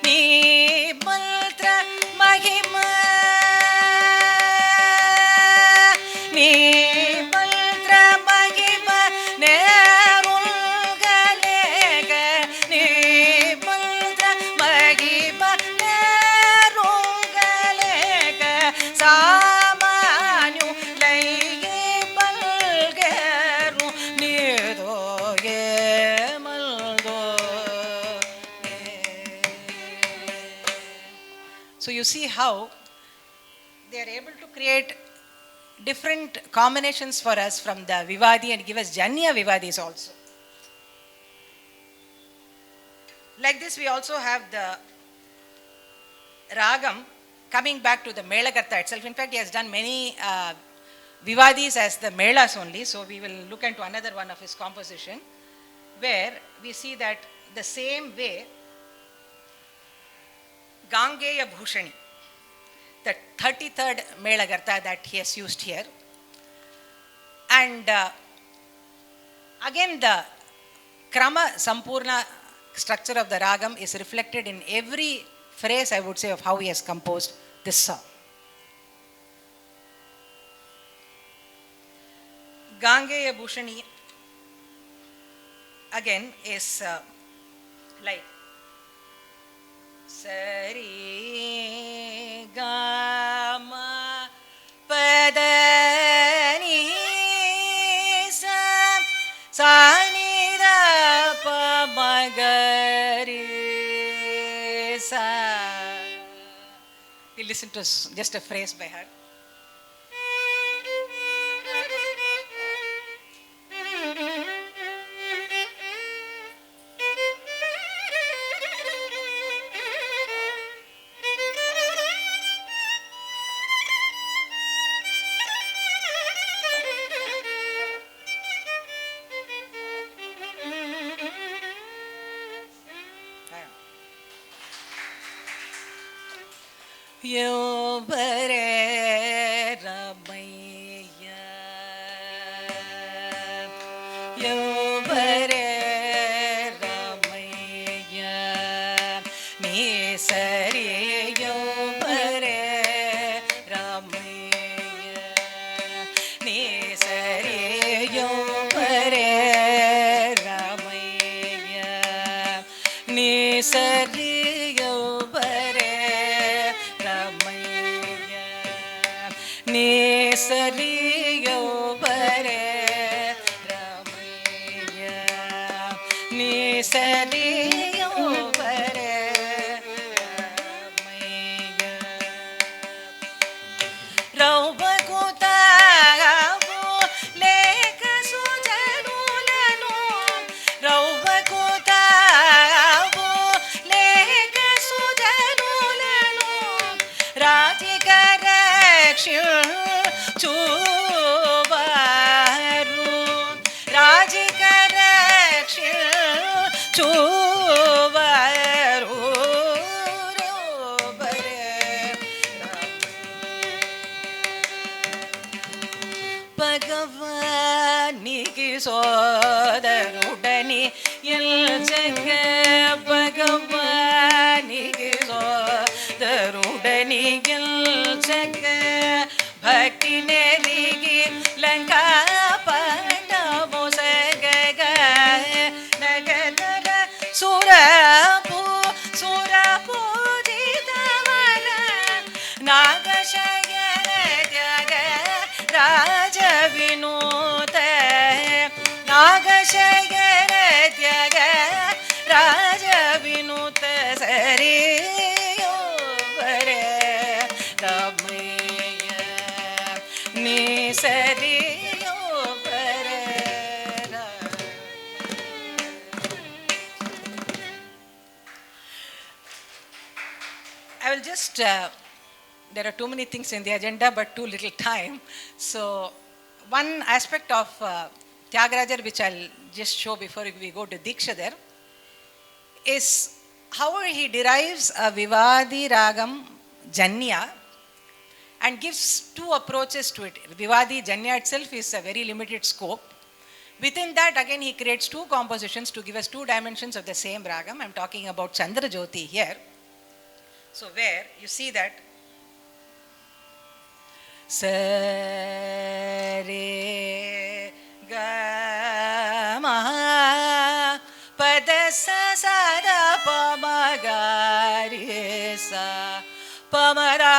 Ni mantra mahima, ni mantra mahima nerulgalega, ni mantra mahima nerulgalega, samanyu laige balgeru nido ye maldo. So you see how they are able to create different combinations for us from the Vivadi and give us Janya Vivadis also. Like this, we also have the Ragam coming back to the Melakarta itself. In fact, he has done many Vivadis as the Melas only. So we will look into another one of his composition where we see that the same way Gangeya Bhushani, the 33rd Melakarta that he has used here. And again, the Krama Sampurna structure of the Ragam is reflected in every phrase, I would say, of how he has composed this song. Gangeya Bhushani again is like Sari Gama Padani Sani Da Pa Magari Sa. We listen to just a phrase by her. யோபரே ரமைய யோபரே ரமைய நீ சரி யோபரே ரமைய நீ சரி யோபரே ரமைய நீ சரி சரியோ பரே ரமைய நீ சரியோ பரே ரமைய ரௌபகுதாபு லேக சுஜனுலனு ரௌபகுதாபு லேக சுஜனுலனு ராஜிகரக்ஷு चूवारू राजिकरक्ष चूवारू भगवानी की सोदरुडनी जग भगवानी की सोदरुडनी जग भक्ति नेरिगी लंका पटमो सगग नगदर सुरपु दितवल नागशयन जग राज विनोद नागशयन जग राज विनोद सरी सरियो बररा I will just there are too many things in the agenda but too little time, so one aspect of Tyagarajar which I'll just show before we go to Diksha there is how he derives a Vivadi Ragam Janya and gives two approaches to it. Vivadi Janya itself is a very limited scope. Within that, again, he creates two compositions to give us two dimensions of the same ragam. I'm talking about Chandra Jyoti here. So where you see that Sa re ga ma pa da sa sa da pa ma ga re sa pa ma ra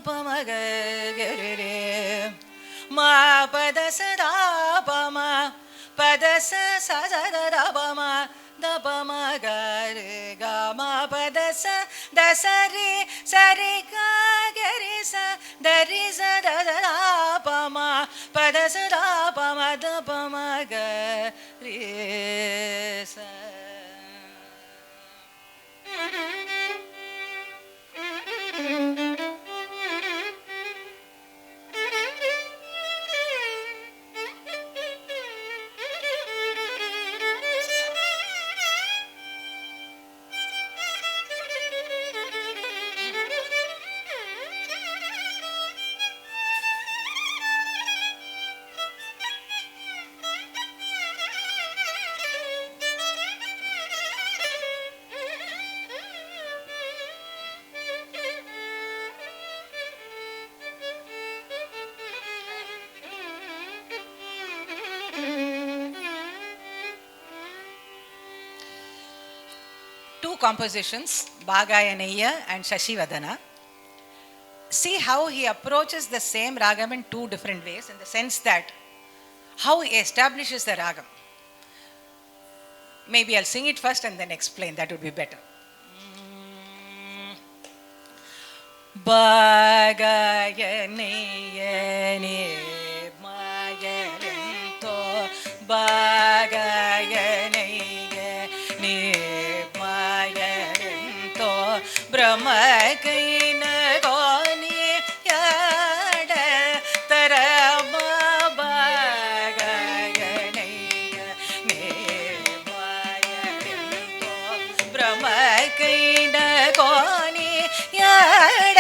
pa ma ga re re ma pa da sa da pa ma pa da sa sa da pa ma da pa ma ga re ga ma pa da sa re ga ga re sa da re sa da pa ma pa da sa da pa ma da pa ma ga re sa. Two compositions, Bhagayanaya and Shashivadana. See how he approaches the same ragam in two different ways, in the sense that how he establishes the ragam. Maybe I'll sing it first and then explain, that would be better. Bhagayanaya ne mayalanto Bhagayanaya ne mayalanto Brahma kaina goni yada tarama Bhagayanaya ne mayalanto Brahma kaina goni yada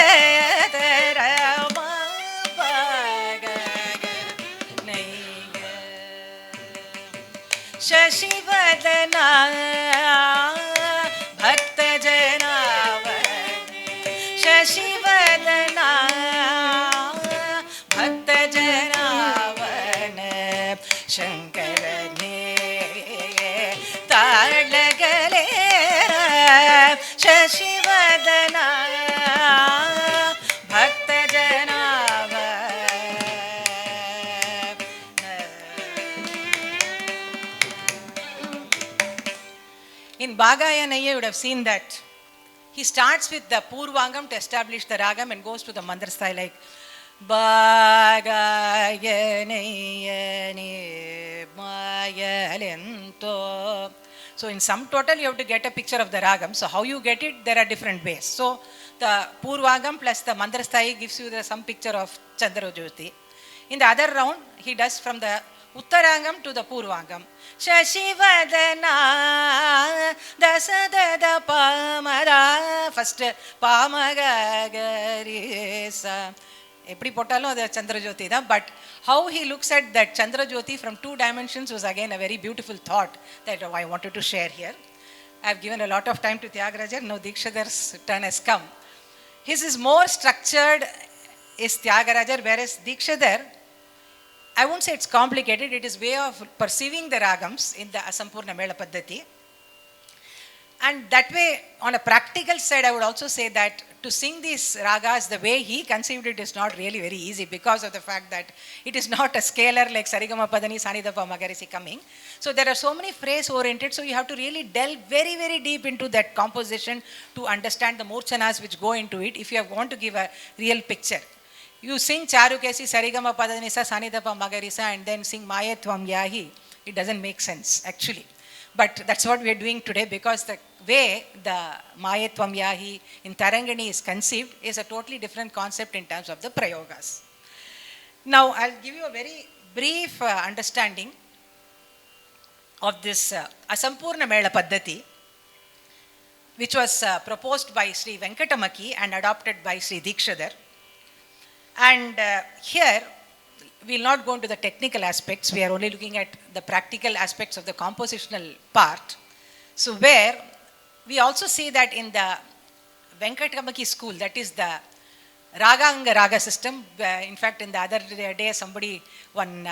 शशिवदना भक्तजनाव. In Bhagayana, you would have seen that he starts with the Purvangam to establish the ragam and goes to the mantra style like Bhagayane Mayalento. So in sum total, you have to get a picture of the ragam. So how you get it, there are different ways. So the Purvangam plus the mantra style gives you some picture of Chandra Jyoti. In the other round, he does from the Uttarangam to the Purvangam. Shashivadana Dasadada Pamara. First Pamagagarisa. Eppadi potalum the Chandra Jyoti da. But how he looks at that Chandra Jyoti from two dimensions was again a very beautiful thought that I wanted to share here. I have given a lot of time to Tyagarajar. Now Dikshadar's turn has come. His is more structured is Tyagarajar, whereas Dikshadar, I won't say it's complicated, it is way of perceiving the ragams in the Asampurna Mela Paddhati. And that way, on a practical side, I would also say that to sing these ragas the way he conceived it is not really very easy because of the fact that it is not a scalar like Sarigama Padani, Sanidapa Magarisi coming. So there are so many phrase oriented, so you have to really delve very, very deep into that composition to understand the murchanas which go into it if you want to give a real picture. You sing Charukesi, Sarigama Padanisa, Sanidapa Magarisa and then sing Mayatvam Yahi. It doesn't make sense actually. But that's what we are doing today because the way the Mayatvam Yahi in Tarangani is conceived is a totally different concept in terms of the Prayogas. Now I'll give you a very brief understanding of this Asampurna Mela Paddhati, which was proposed by Sri Venkatamaki and adopted by Sri Dikshadar. And here, we will not go into the technical aspects. We are only looking at the practical aspects of the compositional part. So where we also see that in the Venkatamaki school, that is the Raganga Raga system. In fact, in the other day, one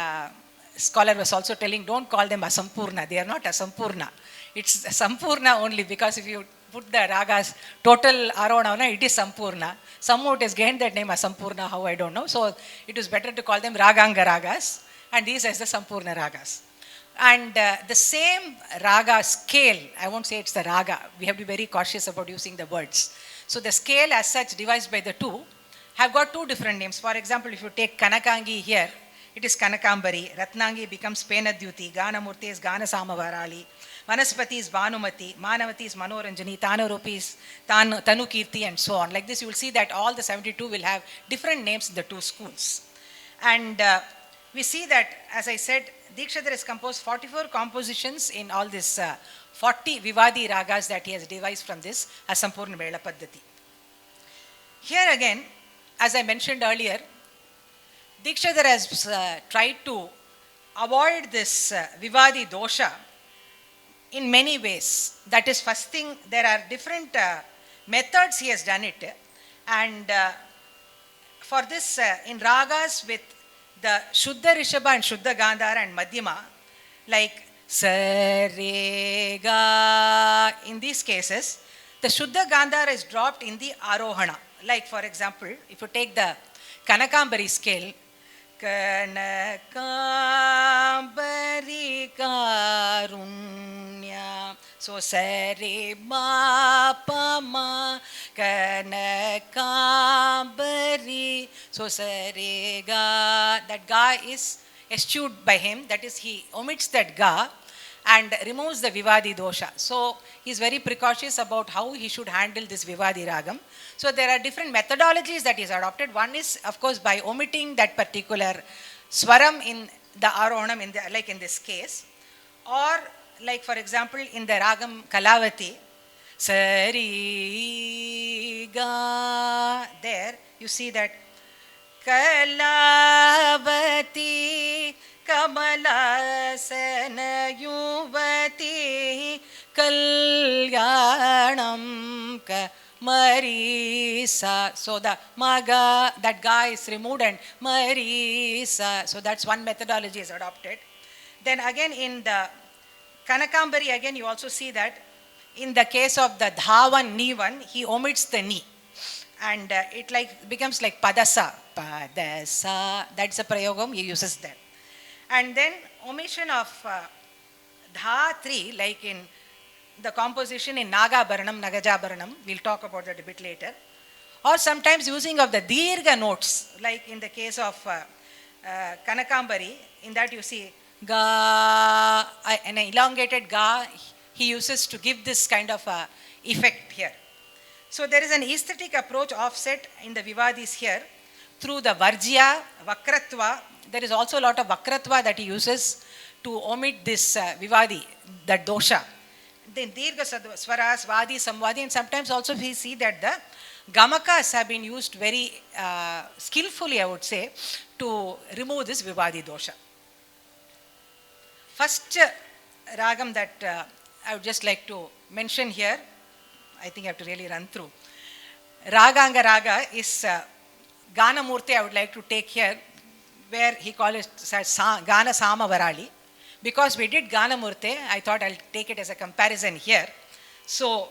scholar was also telling, don't call them Asampurna. They are not Asampurna. It's Sampurna only because if you put the ragas total around, it is Sampurna. Somehow it has gained that name as Sampurna, how I don't know. So it is better to call them Raganga Ragas and these as the Sampurna Ragas. And the same raga scale, I won't say it's the raga, we have to be very cautious about using the words. So the scale as such devised by the two have got two different names. For example, if you take Kanakangi here, it is Kanakambari, Ratnangi becomes Penadyuti, Ganamurti is Gana Samavarali, Vanaspati is Bhanumati, Manavati is Manoranjani, Tanurupi is Tanukirti and so on. Like this you will see that all the 72 will have different names in the two schools. And we see that, as I said, Dikshadar has composed 44 compositions in all this 40 Vivadi ragas that he has devised from this Asampurna Mela Paddhati. Here again, as I mentioned earlier, Dikshadar has tried to avoid this Vivadi dosha in many ways. That is, first thing, there are different methods he has done it. And for this, in ragas with the Shuddha Rishabha and Shuddha Gandhara and Madhyama, like Sa Re Ga, in these cases, the Shuddha Gandhara is dropped in the Arohana. Like for example, if you take the Kanakambari scale, Kanakambari Karunya. So Sa Re Ma Pa Ma Kanakambari. So Sa Re Ga. That Ga is eschewed by him. That is, he omits that Ga and removes the Vivadi dosha. So he is very precautious about how he should handle this Vivadi ragam. So there are different methodologies that he has adopted. One is, of course, by omitting that particular swaram in the arohanam, like in this case. Or like for example, in the ragam Kalavati, Sari Ga, there you see that Kalavati Kamalasana Yuvati Kalyanam Marisa. So the Maga, that Ga is removed and Marisa. So that's one methodology is adopted. Then again in the Kanakambari, again you also see that In the case of the Dhavan, Nivan, he omits the Ni. And it like becomes like Padasa. Padasa. That's a prayogam he uses there. And then omission of Dha 3, like in the composition in Nagabharanam, Nagajabaranam, we'll talk about that a bit later. Or sometimes using of the Dirgha notes, like in the case of Kanakambari, in that you see Ga, an elongated Ga, he uses to give this kind of effect here. So there is an aesthetic approach offset in the Vivadis here through the Varjya, Vakratva. There is also a lot of Vakratva that he uses to omit this Vivadi, that dosha. Then Dirgha Swaras, Vadi, Samvadi, and sometimes also we see that the Gamakas have been used very skillfully, I would say, to remove this Vivadi dosha. First ragam that I would just like to mention here, I think I have to really run through. Raganga Raga is Gana Murti, I would like to take here, where he calls it Gana Samavarali. Because we did Gana Murti, I thought I'll take it as a comparison here. So,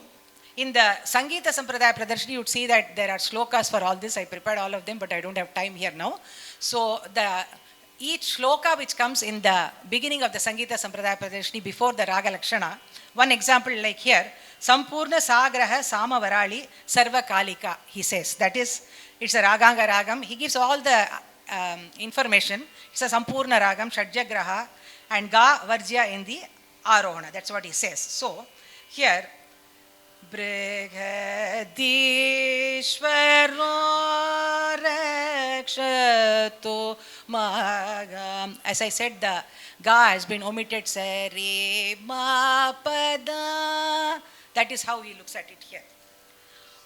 in the Sangeeta Sampradaya Pradarshani, you would see that there are shlokas for all this. I prepared all of them, but I don't have time here now. So, each shloka which comes in the beginning of the Sangeeta Sampradaya Pradarshani before the Raga Lakshana, one example like here, Sampurna Sagraha Samavarali Sarva Kalika, he says. That is, it's a Raganga Ragam. He gives all the information. It's a Sampurna Ragam, Shadjagraha, and Ga Varjya in the Arohana. That's what he says. So, here, Brigadishvaro Rakshato Magam. As I said, the Ga has been omitted. Sari Ma Pada. That is how he looks at it here.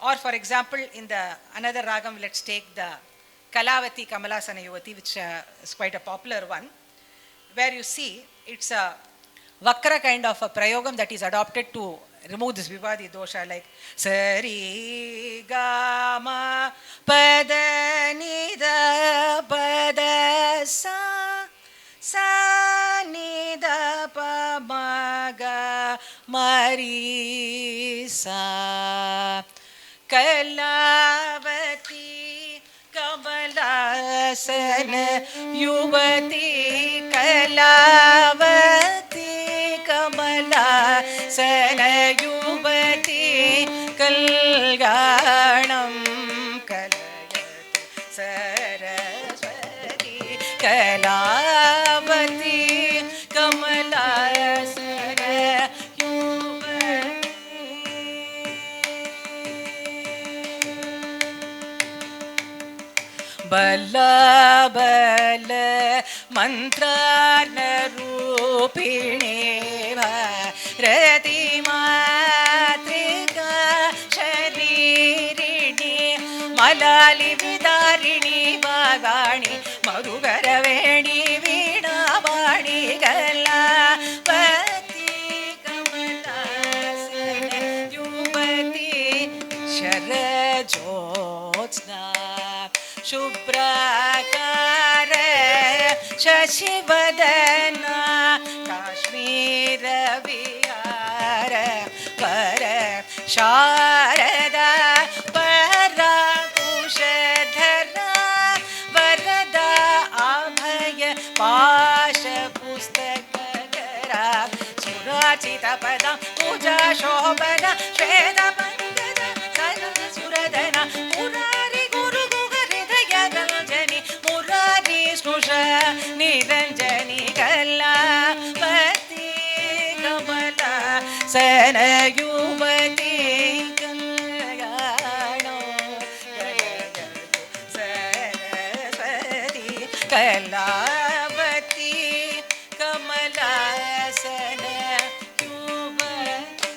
Or for example, in the another ragam, let's take the Kalavati Kamalasana Yuvati, which is quite a popular one, where you see it's a Vakra kind of a prayogam that is adopted to remove this Vivadi dosha, like Sari Gama Pada Nida Pada Sa Sa Nida Pa Maga Marisa Kalavati Kamalasana Yuvati Kalavati Kamalasana Yuvati Kalganam Kalayati Saraswati Kalavati Kamalasana Bala bala mantrarna rupini bharati matrika sharirini malali vidarini vagani marugaraveni vidavani kalavati kamalasana yuvati sharajotsna Shubhrakara Shashivadana Kashmira Vihara Para Sharada Para Kushadhara Varada Abhaya Pasha Pustakara Surachita Pada Puja Shobhana Shveda Pandana Sarva Suradana Murari Murari Snusha Niranjani Kalavati Kamala Sana Yuvati Kalgano Saraswati Kalavati Kamala Sana Yuvati.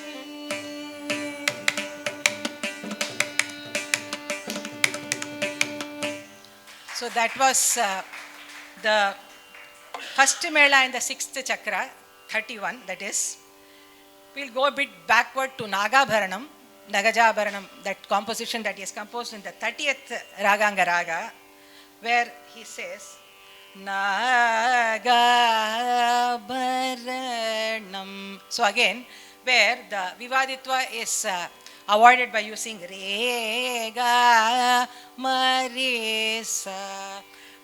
So that was the first mela and the sixth chakra, 31, that is. We'll go a bit backward to Nagabharanam, Nagajabaranam, that composition that he has composed in the 30th Raganga Raga, where he says, Nagabharanam. So again, where the Vivaditva is avoided by using Re, Ga, Ma, Re, Sa,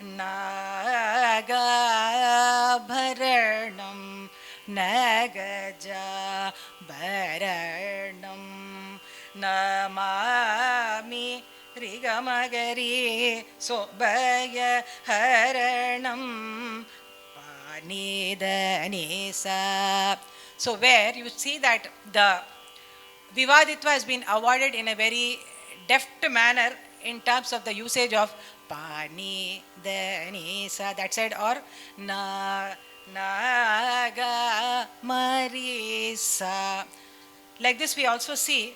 Na, Ga, Bharanam, Na, Ga, Ja, Bharanam, Namami, Rigamagari, so Baya, Haranam, Nidanisa. So where you see that the Vivaditva has been avoided in a very deft manner in terms of the usage of Pani Danisa, that side, or Na Naga Marisa. Like this we also see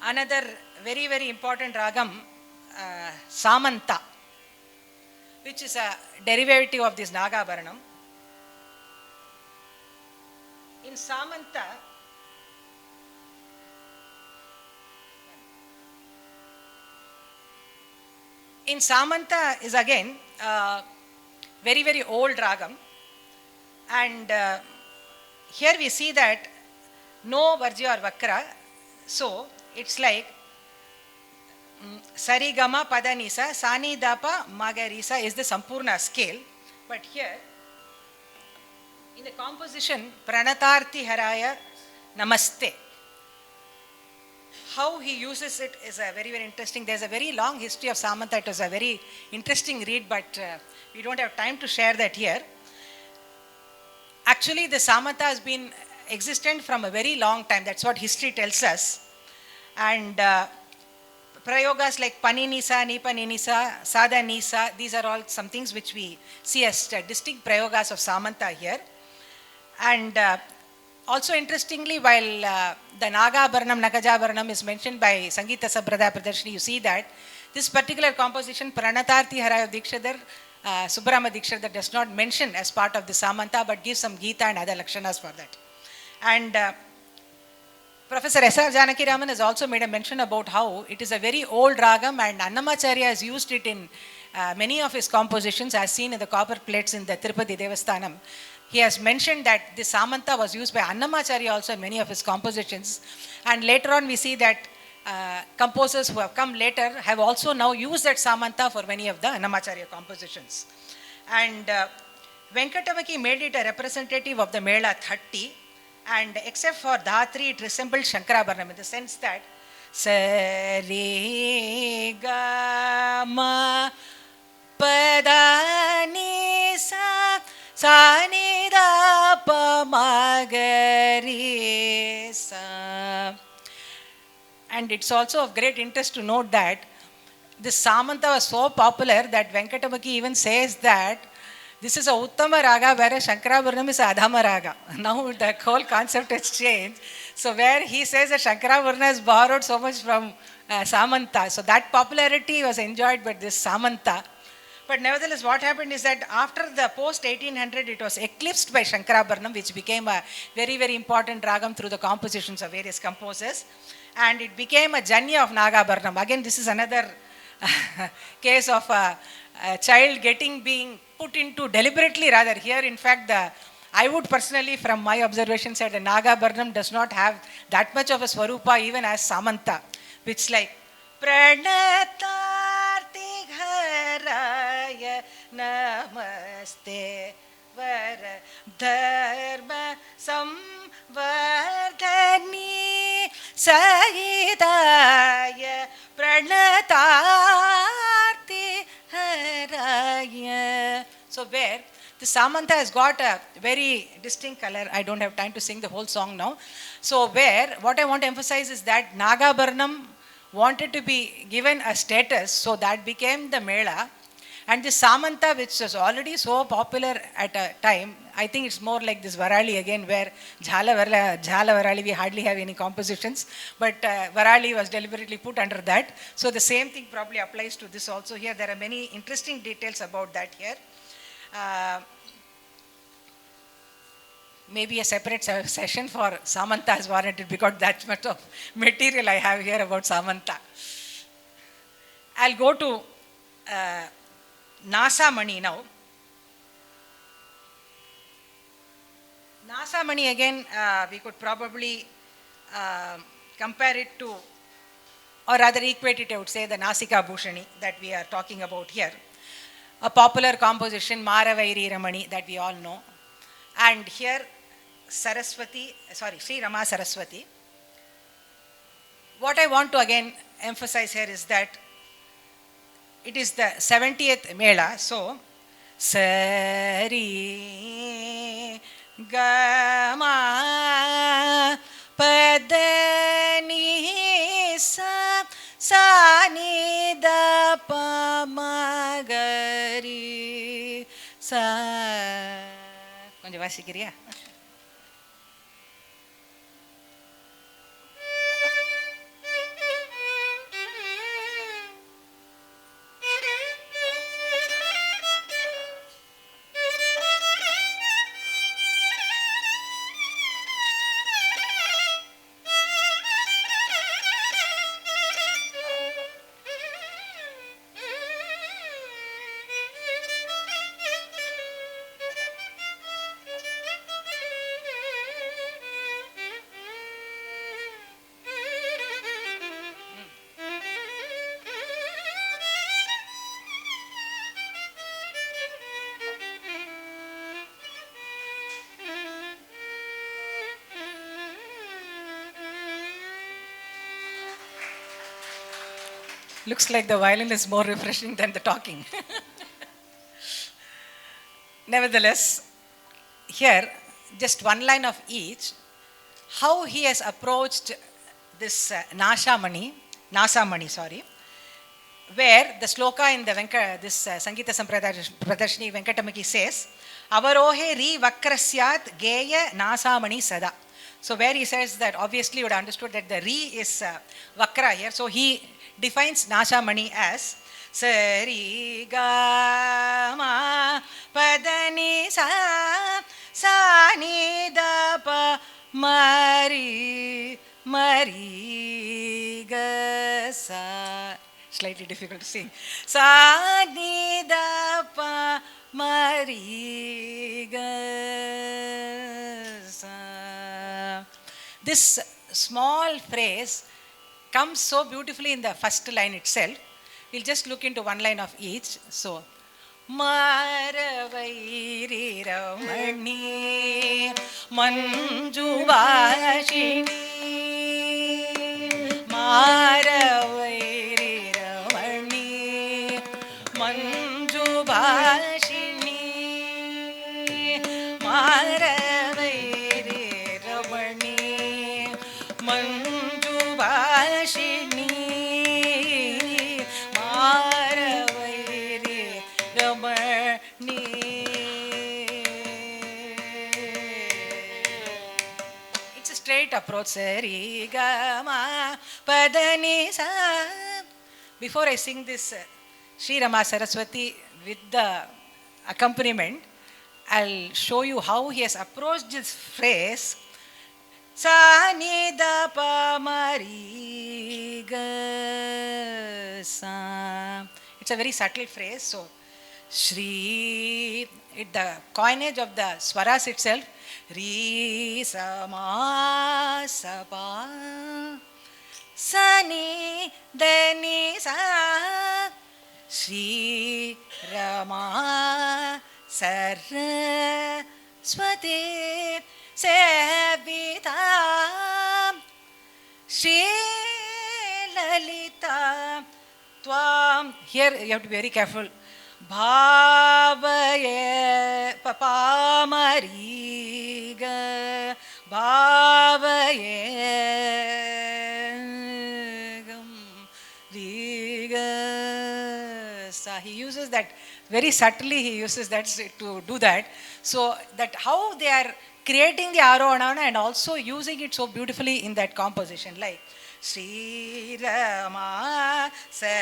another very, very important ragam, Samanta, which is a derivative of this Nagabharanam. In Samanta is again very, very old ragam, and here we see that no Varjya or Vakra, so it's like Sarigama Padanisa, Sani Dapa Magarisa is the Sampurna scale. But here, in the composition, Pranatarthi Haraya Namaste, how he uses it is a very, very interesting. There's a very long history of Samanta. It was a very interesting read, but we don't have time to share that here. Actually, the Samanta has been existent from a very long time. That's what history tells us. And prayogas like Paninisa, Nipaninisa, Sada Nisa, these are all some things which we see as distinct prayogas of Samanta here. And also interestingly, while the Nagabharanam, Nagajabharanam is mentioned by Sangeeta Sabhrada Pradarshini, you see that this particular composition, Pranatarthi Haraya Dikshadhar, Subbarama Dikshadhar does not mention as part of the Samanta, but gives some Gita and other Lakshanas for that. And Professor S.R. Janakiraman has also made a mention about how it is a very old ragam, and Annamacharya has used it in many of his compositions, as seen in the copper plates in the Tirupati Devasthanam. He has mentioned that the Samanta was used by Annamacharya also in many of his compositions, and later on we see that composers who have come later have also now used that Samanta for many of the Annamacharya compositions. And Venkatamaki made it a representative of the Mela 30, and except for Dhatri, it resembled Shankarabharanam in the sense that Sari Ga Ma Pada Ni Sa Sa Ni Da Pa Ma Ga Ri Sa. And it's also of great interest to note that this Samanta was so popular that Venkatamaki even says that this is a Uttama Raga, whereas Shankarabharanam is a Adhama Raga. Now the whole concept has changed. So where he says that Shankarabharanam has borrowed so much from Samanta. So that popularity was enjoyed by this Samanta. But nevertheless, what happened is that after the post 1800, it was eclipsed by Shankarabharanam, which became a very, very important ragam through the compositions of various composers. And it became a Janya of Nagabharanam. Again, this is another case of a child being put into deliberately rather. Here, in fact, I would personally, from my observation, say that Nagabharanam does not have that much of a Swarupa even as Samanta, which like Pranatarthi Gharaya Namaste Vara Dharma Samvardhani Sahidaya Pranatarthi Haraya. So where the Samanta has got a very distinct color. I don't have time to sing the whole song now. So where what I want to emphasize is that Nagabharanam wanted to be given a status, so that became the Mela. And the Samanta, which was already so popular at a time, I think it's more like this Varali again, where Jhala Varali, we hardly have any compositions, but Varali was deliberately put under that. So the same thing probably applies to this also. Here there are many interesting details about that here. Maybe a separate session for Samanta is warranted, because that much of material I have here about Samanta. I'll go to Nasa Mani now. Nasa Mani again, we could probably compare it to, or rather equate it, I would say, the Nasika Bhushani that we are talking about here. A popular composition, Maravairi Ramani, that we all know. And here, Sri Rama Saraswati. What I want to again emphasize here is that it is the 70th Mela, so Sari Gama Padani Sa Ni Da Pa Ma Ga Ri Sa. கொஞ்சம் வாசிக்கிறியா? Looks like the violin is more refreshing than the talking. Nevertheless, here, just one line of each, how he has approached this Nasa Mani, where the sloka in the this Sangeeta Sampradarshini Venkatamaki says, Avarohe ri vakrasyat geya Nasa Mani sada. So where he says that, obviously you would understood that the ri is vakra here, so he defines Nasa Mani as Sari Ga Ma Padani Sa Ni Da Pa Mari Ga Sa. Slightly difficult to sing. Sa Ni Da Pa Mari Ga Sa. This small phrase comes so beautifully in the first line itself. We'll just look into one line of each. So, Maravairi Ramani Manju Vashini Maravairi Ramani Manju Vashini Maravairi Ramani Manju Vashini Maravairi Ramani. It's a straight approach. Sari Gama Padani Sa. Before I sing this Sri Rama Saraswati with the accompaniment, I'll show you how he has approached this phrase. Sa Ni Da Pa Mari Ga Sa. It's a very subtle phrase. So, Shri, the coinage of the swaras itself, Ri Sa Ma Sa Pa Sa Ni Da Ni Sa. Shri Rama Saraswati Sevita Shri Lalita Tvam. Here you have to be very careful. Bhavaye Papa Mariga Bhavaye Riga Sa. He uses that very subtly, he uses that to do that. So that how they are creating the arohana and also using it so beautifully in that composition, like Sri Rama Saraswati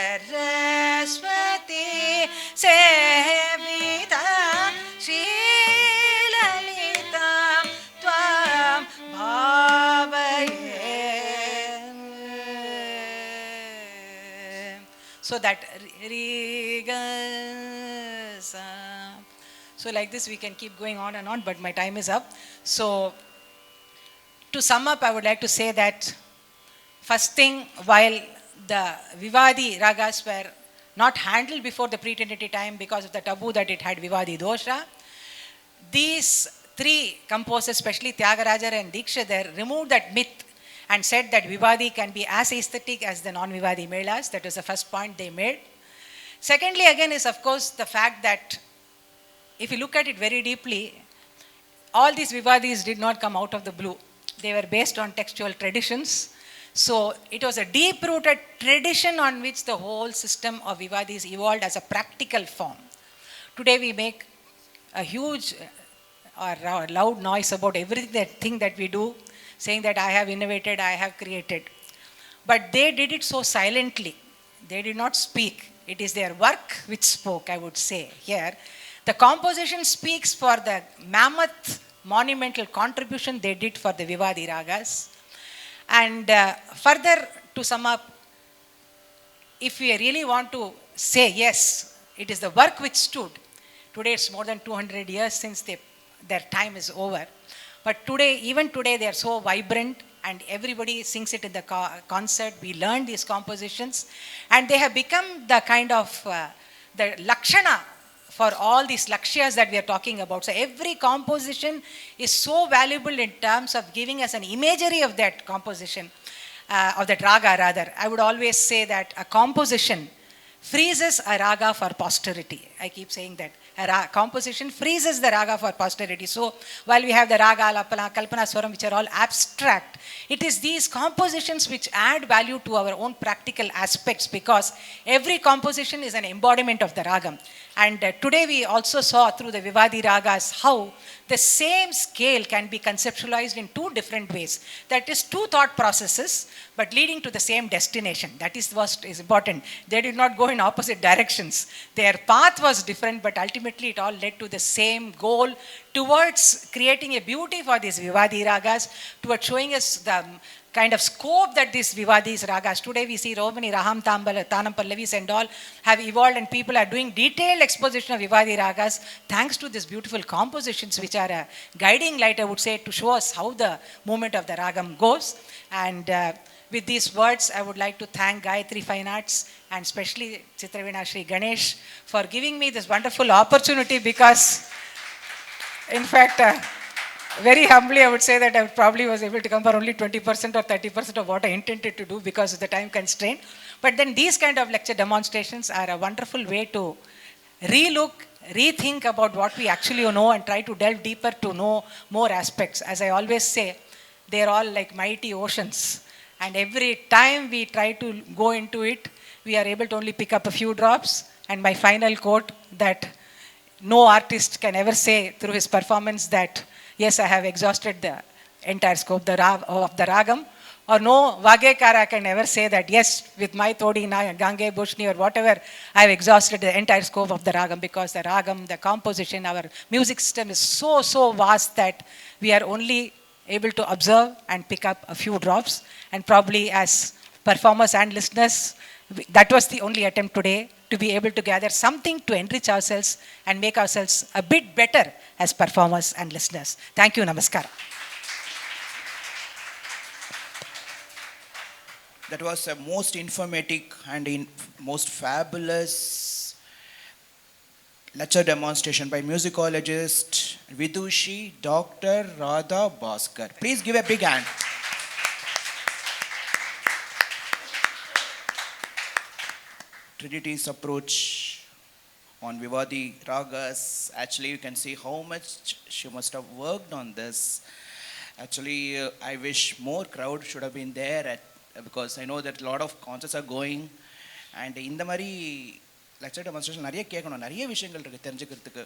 Sevita Shri Lalita Tvam Bhavaye. So that Riga Sa. So like this we can keep going on and on, but my time is up. So to sum up, I would like to say that first thing, while the Vivadi ragas were not handled before the pre-Trinity time because of the taboo that it had Vivadi dosha, these three composers, especially Tyagaraja and Dikshidhar, removed that myth and said that Vivadi can be as aesthetic as the non-Vivadi melas. That was the first point they made. Secondly, again, is of course the fact that if you look at it very deeply, all these Vivadis did not come out of the blue. They were based on textual traditions. So it was a deep-rooted tradition on which the whole system of Vivadis evolved as a practical form. Today we make a huge or loud noise about everything that we do, saying that I have innovated, I have created. But they did it so silently. They did not speak. It is their work which spoke, I would say here. The composition speaks for the mammoth monumental contribution they did for the Vivadi ragas. And further to sum up, if we really want to say yes, it is the work which stood. Today it's more than 200 years since their time is over. But today, even today, they are so vibrant and everybody sings it in the concert. We learn these compositions and they have become the kind of the lakshana for all these lakshyas that we are talking about. So every composition is so valuable in terms of giving us an imagery of that composition, of that raga rather. I would always say that a composition freezes a raga for posterity. I keep saying that. A composition freezes the raga for posterity. So while we have the raga, alapana, kalpana, swaram, which are all abstract, it is these compositions which add value to our own practical aspects because every composition is an embodiment of the ragam. And today we also saw through the Vivadi ragas how the same scale can be conceptualized in two different ways. That is two thought processes, but leading to the same destination. That is what is important. They did not go in opposite directions. Their path was different, but ultimately it all led to the same goal towards creating a beauty for these Vivadi ragas, towards showing us the kind of scope that these Vivadis ragas. Today we see so many Raham Tanam Pallavis and all have evolved and people are doing detailed exposition of Vivadi ragas thanks to these beautiful compositions which are a guiding light, I would say, to show us how the movement of the ragam goes. And with these words, I would like to thank Gayatri Fine Arts and especially Chitravina Shri Ganesh for giving me this wonderful opportunity because, in fact, very humbly, I would say that I probably was able to come for only 20% or 30% of what I intended to do because of the time constraint. But then these kind of lecture demonstrations are a wonderful way to relook, rethink about what we actually know and try to delve deeper to know more aspects. As I always say, they're all like mighty oceans. And every time we try to go into it, we are able to only pick up a few drops. And my final quote that no artist can ever say through his performance that, yes, I have exhausted the entire scope of the ragam. Or no Vagekara can ever say that, yes, with my Todi, Gange, Bushni or whatever, I have exhausted the entire scope of the ragam because the ragam, the composition, our music system is so, so vast that we are only able to observe and pick up a few drops. And probably as performers and listeners, that was the only attempt today to be able to gather something to enrich ourselves and make ourselves a bit better as performers and listeners. Thank you, Namaskar. That was a most informative and most fabulous lecture demonstration by musicologist Vidushi Dr. Radha Bhaskar. Please give a big hand. Trinity's approach on Vivadi ragas. Actually, you can see how much she must have worked on this. Actually, I wish more crowd should have been there because I know that a lot of concerts are going. And in the Mari lecture demonstration, nariya kekano, nariya vishayangal irukku therinjikkiradhukku.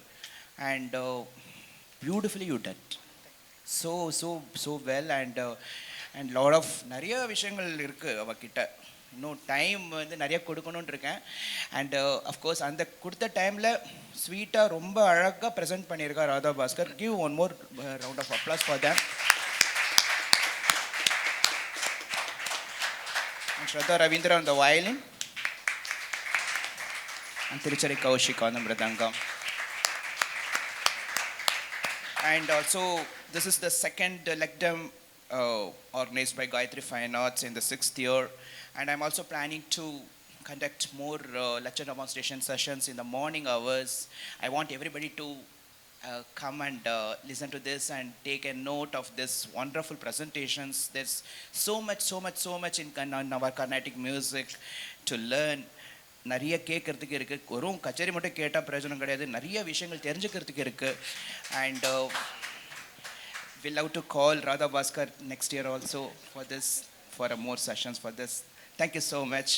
And beautifully you did. So well and lot of nariya vishayangal irukku avakitta. இன்னும் time வந்து நிறைய கொடுக்கணும்னு இருக்கேன். And of course அந்த கொடுத்த டைமில் ஸ்வீட்டாக ரொம்ப அழகாக ப்ரெசென்ட் பண்ணியிருக்கா Radha Bhaskar. Give one more round of applause for them. And Shraddha Ravindran on the violin. And Thirucherai Kaushik on the Mridangam. And also, this is the second Lec Dem organized by Gayatri Fine Arts in the 6th year. And I'm also planning to conduct more lecture demonstration sessions in the morning hours. I want everybody to come and listen to this and take a note of this wonderful presentations. There's so much in our Carnatic music to learn. நிறைய கேட்கறதுக்கு இருக்குது. ஒரு கச்சேரி மட்டும் கேட்டால் பிரயோஜனம் கிடையாது, நிறைய விஷயங்கள் தெரிஞ்சுக்கிறதுக்கு இருக்குது. And we love to call Radha Bhaskar next year also for this, for more sessions for this. Thank you so much.